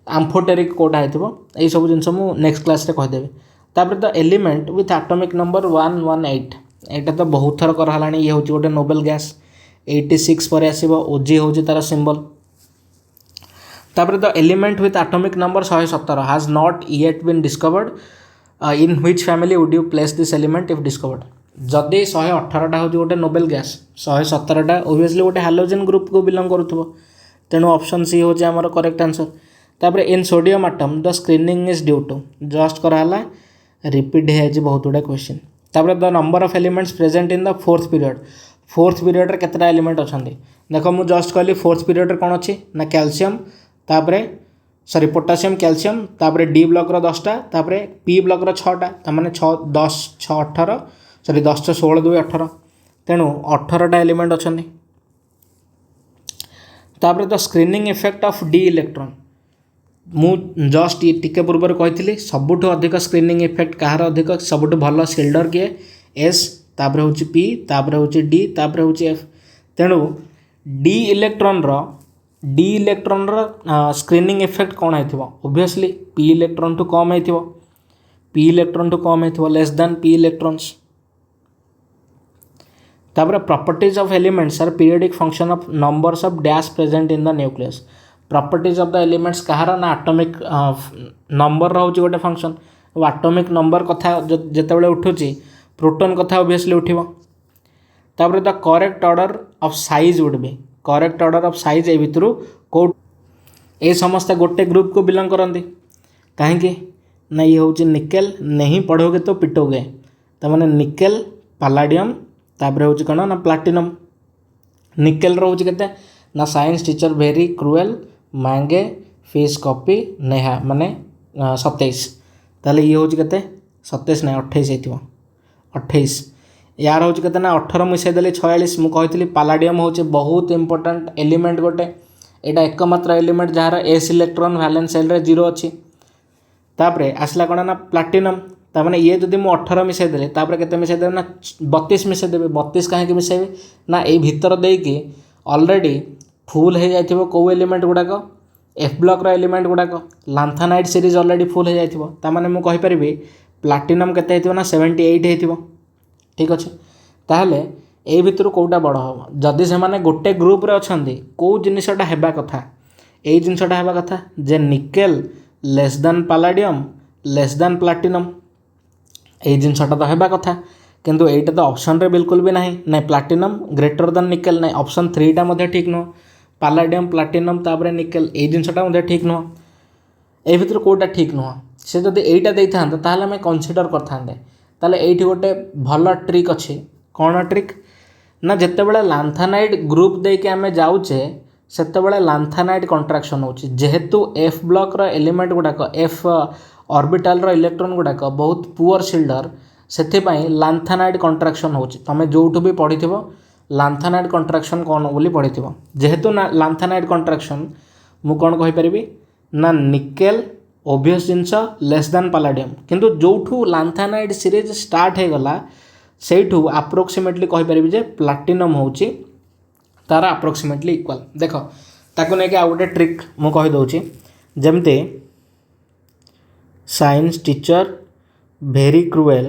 आम्फोटेरिक कोटा होइथिबो यही सब जिनस मु नेक्स्ट क्लास रे कहिदेबी। तापर the element with atomic number 118 एटा तो बहुत थर करालानी। ये हूँ गोटे नोबेल गैस 86 पर आसो ओजी हूँ तार सिंबल। तापर the element with atomic number 117 has not yet been discovered in which family would you place this element if discovered. जदि 118टा हूँ गोटे नोबेल गैस 117टा ओबियसली गोटे हालोजेन ग्रुप को बिलोंग करुथबो तेणु ऑप्शन सी हूँ आमर करेक्ट आंसर। तापर in sodium atom the screening is due to just कराला रिपीट है बहुत गुड़ा क्वेश्चन। तापर the number of elements present in the fourth period रे केतटा एलिमेंट अछंती देखो मु जस्ट कहली फोर्थ पीरियड रे कोन अछि ना कैल्शियम तापर सॉरी पोटासियम कैल्शियम तापर डी ब्लॉक रो 10टा तापर पी ब्लॉक रो 6टा तामाने 6 10 6 18 सॉरी 10 16 2 18 तेणु 18टा एलिमेंट अछंती। तापर the screening effect of D electron मु जस्ट टिके पूर्व कही सबुठ अधिक स्क्रीनिंग इफेक्ट कहार अधिक सबुठ भल सिल्डर किए एस तापर हूँ पी तापर हूँ डी तापर हूँ एफ तेणु डी इलेक्ट्रॉन रो स्क्रीनिंग इफेक्ट कौन हो ओबियसली पी इलेक्ट्रॉन टू कम हो लेस देन पी इलेक्ट्रॉन्स। तापर properties of elements are periodic function of numbers of dash present in the nucleus. Properties of the elements कहार ना एटॉमिक नंबर रोचे गोटे फंक्शन एटॉमिक नंबर कथा जिते उठुची प्रोटॉन कथा ओबियसली उठिबो। तापर the correct order of size would be correct order of size ए भितर को ए समस्त गोटे ग्रुप को बिलोंग करती कहीं ना ये हूँ निकेल नहीं पढ़ोगे तो पिटोगे तमाने निकेल पैलाडियम तापर हूँ कौन ना प्लाटिनम। निकेल रोचे के ना साइंस टीचर वेरी क्रुएल मांगे फिश कॉपी नेहा माने 27 ताले ये हूँ के 27 ना 28 हो 28 यार हूँ के ना 18 मिसईदेली 46 मुझे पैलाडियम हूँ बहुत इंपोर्टेंट एलिमेंट गोटे यहाँ एकमात्र element jar S electron valence shell रे 0 अच्छी। तापरे आसला कौन ना प्लाटिनम ताने ये जदि मुझे 18 मिसईदेली के मिसईदेवी ना 32 मिसईदेवी 32 कहीं मिसईबी ना ये भितर देकी ऑलरेडी फुल हो जाइथिबो को एलिमेंट गुड़ाक एफ ब्लॉक रो एलिमेंट गुड़ाक लांथानाइड सीरीज ऑलरेडी फुल हो जाइथिबो ताने मु कहि परिबी प्लाटिनम केते हेतिबो ना 78 हेतिबो ठीक अच्छे। ताहले ए भितर कोटा बड़ हम जदि से माने गोटे ग्रुप रे अछंती को जिनिसटा हेबा कथा ए जिनिसटा हेबा कथा जे nickel less than palladium less than platinum ए जिनिसटा तो हेबा कथा किंतु एटा तो ऑप्शन रे बिल्कुल भी नहीं ना प्लाटिनम ग्रेटर देन निकेल ना ऑप्शन 3 टा मध्ये ठीक नुह पैलाडियम प्लाटिनम तापर निकेल ए जिनिसटा मध्ये ठीक नुह ए भितर कोटा ठीक नुह से जदि एटा देइथांत ताहले हम कंसीडर करथांते ताहले एठी गोटे भल ट्रिक अच्छे कौन ट्रिक ना जितेबाला लांथानाइड ग्रुप देके आम जाऊे से लांथानाइड कंट्राक्शन हो जेहेतु एफ ब्लॉक रो एलिमेंट गुड़ाक एफ ऑर्बिटल रो इलेक्ट्रॉन गुड़ाक बहुत पुअर सिल्डर से लांथानाइड कंट्राक्शन हो तुम जो भी पढ़ी लांथानाइड कंट्राक्शन कौन बोली पढ़ी जेहेतु ना लांथानाइड कंट्राक्शन मु कौन कहीपरि ना निकेल ओबियस जिनस लेस देन पैलाडियम किंतु जोठू लांथानाइड सीरीज स्टार्ट हो गला सेठू अप्रोक्सीमेटली कहीपरि जे प्लाटिनम होची तार अप्रोक्सीमेटली इक्वाल देख ताको नहीं आ गोटे ट्रिक मु कहीदे जमती साइंस टीचर भेरी क्रुएल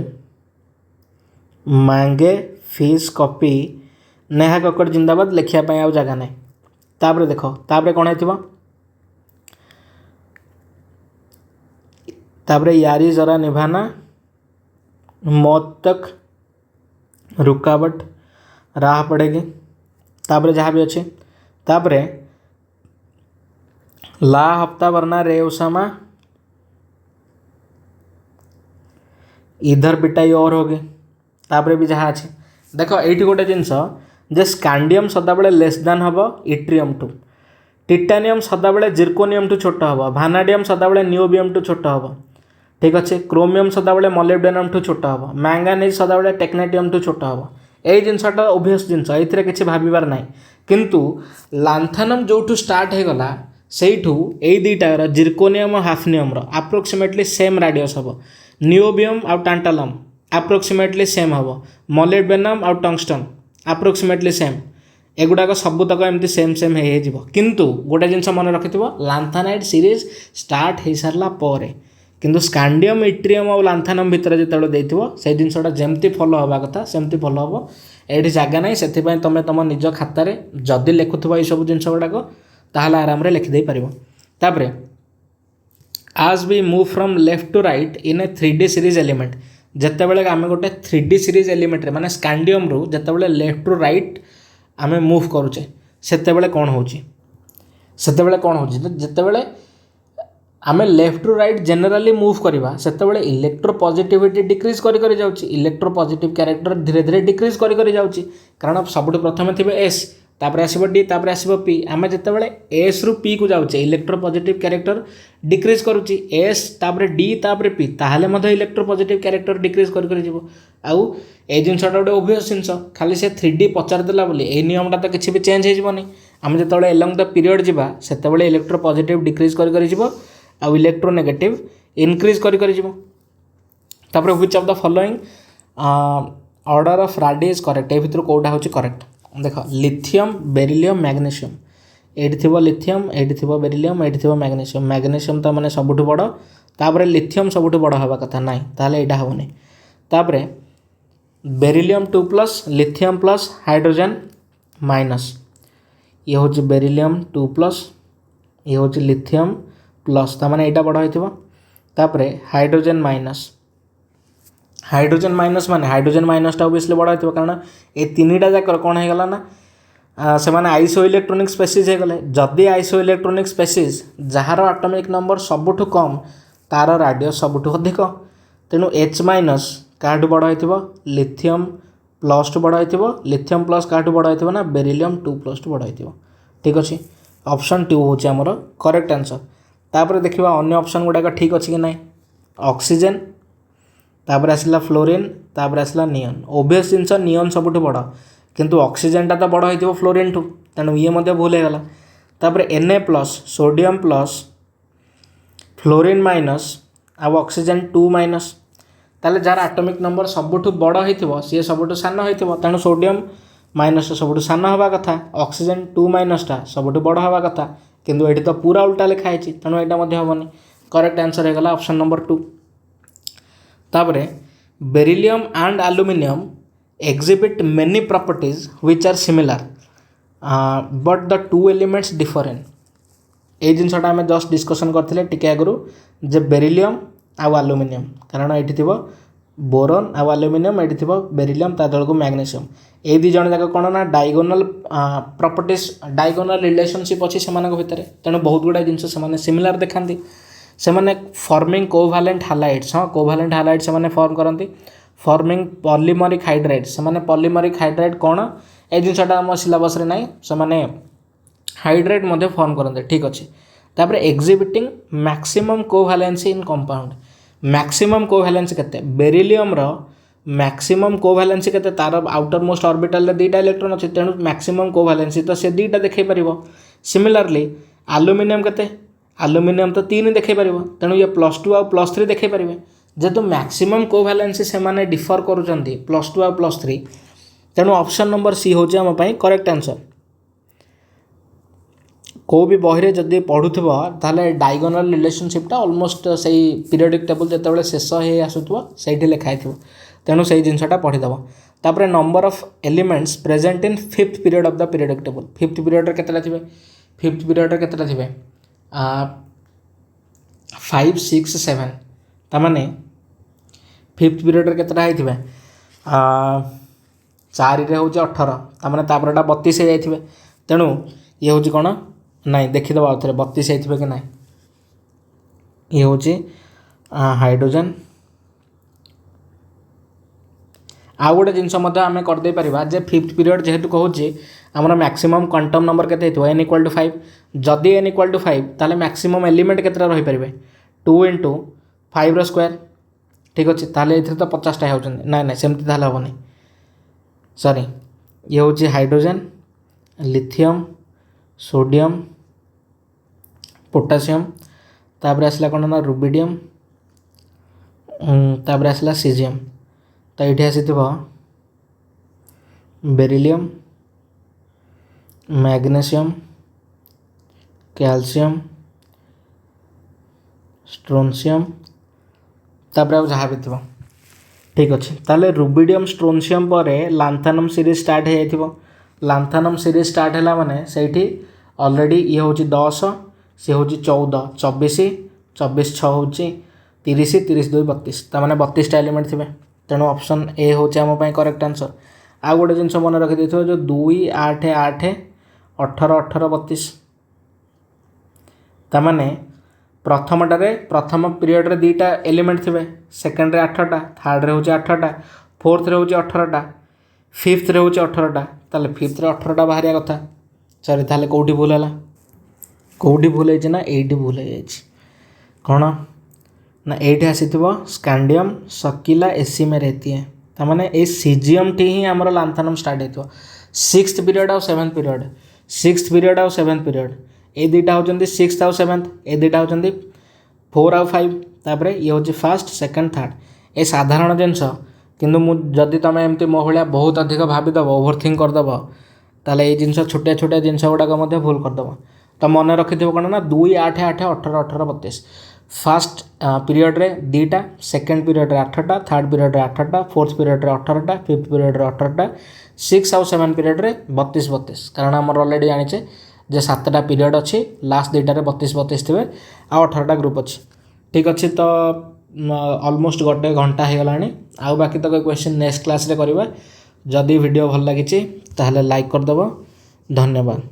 मांगे फीस कॉपी नेहा कक्कड़ जिंदाबाद लिखापी आ जगह ना तापर देख तापर कौन होपर यारी जरा निभाना मौत तक रुकावट राह पड़ेगी तापर जहाँ भी अच्छे तापर ला हफ्ता वरना रे उसामा इधर पिटाई और होगी तापर भी जहाँ अच्छे देख ये गोटे जिनस जे स्कांडियम सदाबले लेस दैन हम इट्रियम टू टिटानियम सदाबले जिर्कोनियम टू छोट हम भानाडियम सदाबले नियोबियम टू छोट हम ठीक अच्छे क्रोमियम सदाबले मॉलिब्डेनम टू छोट हम मैंगानीज सदाबले टेक्नेटियम टू छोट हम यही जिनसटा ओबियस जिनस ये किसी भाबार ना किंतु लांथानम जो स्टार्ट हो गला सेठू यही दुईटार जिर्कोनियम और हाफनियम अप्रोक्सीमेटली सेम राडियस हम नियोबियम आउ टांटालम अप्रोक्सीमेटली सेम हम मॉलिब्डेनम आउ टंगस्टन अप्रोक्सीमेटली सेम एगुड़ाक सबुतक एमती सेम सेम हो किंतु गोटे जिनस मन रखि लांथानाइड सीरीज स्टार्ट हो सारा पर किंतु स्कांडियम इट्रियम और लांथानम भितर जो देथिबो से जिनसटा जमती फॉलो हवा कथा सेमती फॉलो हम ये जगह ना से तुम तुम निज खातार जदि लिखुव ये सब जिनस गुड़ाक ताहले आराम रे लिखिदे पारिबो तापरे आज we move from left to right in a 3D series element जिते बड़े आम गोटे 3D सीरीज एलिमेंट माने स्कांडियम रु जिते लेफ्ट टू राइट आम मूव करुचे सेते कौन होची जिते आम लेफ्ट टू राइट जेनेराली मूव करवा से इलेक्ट्रो पॉजिटिविटी डिक्रीज करी जाउची इलेक्ट्रो पॉजिटिव कैरेक्टर धीरे धीरे डिक्रीज करी जाउची कारण सबुठ प्रथम थे एस तापर आसब डी तापर आसब पी आम जिते एस रु पी को जाऊे इलेक्ट्रो पॉजिटिव कैरेक्टर डिक्रीज करुच्ची एस तापर डी तापर पी ताहले इलेक्ट्रो पॉजिटिव कैरेक्टर डिक्रीज करी आउ ए जिनसटा गोटे ओबियस जिनस खाली से 3D पचारदेला बोली ए नियमटा तो किसी भी चेंज होनी आम जो एलंग द पीरियड जावा से इलेक्ट्रो पॉजिटिव डिक्रीज करी आउ इलेक्ट्रो नेगेटिव इनक्रीज करी तापर which of the following order of radii is correct ए भितर कोटा होची करेक्ट देख लिथियम बेरिलियम मैग्नेशियम एटी थी लिथियम एटी थी बेरिलियम एटी थी मैग्नेशियम मैग्नेशियम तो मैंने सबुठ बड़ तापर लिथियम सबुठ बड़ हवा कथा ना ताहले एटा हेनी तापर beryllium 2+ lithium plus hydrogen minus ये हूँ बेरिलियम 2+ ये हूँ लिथियम प्लस ताने यहाँ बड़ होतापर हाइड्रोजन माइनस माने हाइड्रोजन माइनसटा ओबियसली बड़ हो कारण ये तीनटा जाकर कौन हो गला ना से माने आइसो इलेक्ट्रोनिक स्पेसीज हो गले जदि आइसो इलेक्ट्रोनिक स्पेसीज जार एटॉमिक नंबर सबुठ कम तार राडियस सबुठ अधिक तेणु H- क्या बड़ हो लिथियम प्लस टू बड़ हो लिथियम प्लस क्या बड़ हो ना बेरिलियम 2+ बड़ हो ठीक अच्छे ऑप्शन 2 हूँ आमर करेक्ट आंसर तापर देखा अन्य ऑप्शन गुड़ाक ठीक अच्छे कि ना ऑक्सीजन तापर आसला फ्लोरीन तापर आसला नियन ओबियस जिनस नियन सबुठ बड़ किंतु ऑक्सीजनटा तो बड़ हो फ्लोरीन ठू तेणु ये भूल होगा तापर Na+ sodium plus fluorine minus आउ ऑक्सीजन 2- ताले जार एटॉमिक नंबर सबुठ बड़ हो सी सबुठ सान हो तेणु सोडियम माइनस सबुठ सान हवा कथा ऑक्सीजन 2- सबुठ बड़ हवा कथा किंतु ये तो पूरा उल्टा लिखाई तेणु यहाँ हेनी करेक्ट आंसर होगा ऑप्शन नंबर 2 तापर beryllium and aluminium exhibit many properties which are similar but the two elements differ in ये जिनसटा आम जस्ट डिस्कसन करते टिके आगु जे बेरिलियम आउ एल्युमिनियम कारण ये थी बोरन आउ एल्युमिनियम ये थी बेरिलियम ता तल को मैग्नेशियम ये दी जन जाक कौन ना डायगोनल प्रॉपर्टीज डायगोनल रिलेशनशिप अच्छी से भितर तेणु बहुत गुड़ा जिनस से सिमिलार देखा से फॉर्मिंग कोवैलेंट हालाइड्स हाँ कोवैलेंट हालाइड से फॉर्म करती फॉर्मिंग पॉलीमरिक हाइड्राइड से पॉलीमरिक हाइड्राइड कौन ए जिनसटा आम सिलेबस रे नाई से हाइड्राइड मध्य फॉर्म करते ठीक अच्छे तापर एक्जिबिटिंग मैक्सिमम कोवैलेंसी इन कंपाउंड मैक्सिमम कोवैलेंसी केते बेरिलियम रो मैक्सिमम कोवैलेंसी केते तार आउटर मोस्ट ऑर्बिटल रे दुईटा इलेक्ट्रॉन अच्छे तेणु मैक्सिमम कोवैलेंसी तो से दुईटा देखै परिबो सिमिलरली एल्युमिनियम केते एल्युमिनियम तो 3 देखै परिबो तेणु ये +2 और +3 देखै परिबे जेहेतु मैक्सिमम कोवैलेंसी से माने डिफर करूचंती +2 और +3 तेणु ऑप्शन नंबर सी होचे हम पई करेक्ट आंसर को भी बही जदि पढ़ुव ताहले डायगोनल रिलेशनशिपटा ऑलमोस्ट से पीरियडिक टेबल जो शेष हो आसुव से लिखाई थो तेणु से जिनसा पढ़ीदेव तापर number of elements present in fifth period of the periodic table fifth period केतटा थे फिफ्थ पीरियड केतटा थे 5 6 7 तामाने फिफ्थ पीरियड केतटा होते 4 रे हूँ 18 तामाने तापरटा 32 हो जाइए तेणु ये हूँ कौन नाई देखीदे आउ थे 32 होते कि ना ये हूँ हाइड्रोजन आउ गोटे जिनस आम करदे पारिबा जे फिफ्थ पीरियड जेहेतु कहूँ आमर मैक्सिमम क्वांटम नंबर केते n इक्वल टू 5 जदि n इक्वल टू 5 ताले मैक्सिमम एलिमेंट केतटा रही पारे 2 इंटू 5 रो स्क्वायर ठीक अच्छे ताले एथिरे तो 50टा होउछन ना ना सेमती ताले होबनी सॉरी ये हूँ हाइड्रोजन लिथियम सोडियम पोटासियम तापर आसला कौन ना रुबिडियम तापर आसला सीजियम तो ये आसी बेरिलियम मैग्नेशियम कैल्शियम स्ट्रोनशियम तापर आ जहाँ भी थी ठीक अच्छे ताले रुबिडियम स्ट्रोनशियम पर लांथानम सीरीज स्टार्ट हो जाइए लांथानम सीरीज स्टार्ट है माने से ऑलरेडी ये हूँ 10 सी हूँ 14 24 24 6 हूँ 30 30 2 32 ताने 32टा एलिमेंट थे तेणु ऑप्शन ए हूँ आम करेक्ट आंसर आ गोटे जिन मन रखी जो 2 8 8 18 18 32 ताने प्रथम पीरियड रे 2टा एलिमेंट थे सेकेंड रे 8टा थर्ड रे हूँ 8टा फोर्थ रे हूँ 18टा फिफ्थ रे हूँ 18टा ताले फिफ्थ रे 18टा बाहर कथा सॉरी ताले कौटी भूल है कौटी भूल है ना एटी भूल है कौन ना ये आसी स्कैंडियम सकिला एसीमे रहती है तामाने ए सीजियम टी ही आमर लांथानम स्टार्ट हो 6th पीरियड और 7th पीरियड 6th पीरियड और 7th पीरियड ए दुटा होती 6th और 7th ए दुटा होती 4 और 5 तापर ये हूँ फर्स्ट सेकेंड थर्ड ए साधारण जिनस किंतु जदि तुम एमती मो भाया बहुत अधिक भावीदेव ओभरथिंक करदेव ताले ये जिनस छोटिया छोटिया जिनस गुड़ाक भूल करदेव तो मन रखि कौन ना 2 8 8 18 18 32 फास्ट पीरियड रे 2टा सेकेंड पीरियड रे 8टा थर्ड पीरियड रे 8टा फोर्थ पीरियड रे 18टा फिफ्थ पीरियड रे 18टा 6 और 7 पीरियड रे 32 32 कारण आम ऑलरेडी जाने जे 7टा पीरियड अच्छी लास्ट 2टारे 32 32 थे आ 18टा ग्रुप अच्छी ठीक अच्छे तो ऑलमोस्ट गोटे घंटा हो गलानी आउ बाकी तो क्वेश्चन नेक्स्ट क्लास रे करवा जदि वीडियो भल लगी ताहले लाइक करदेव धन्यवाद।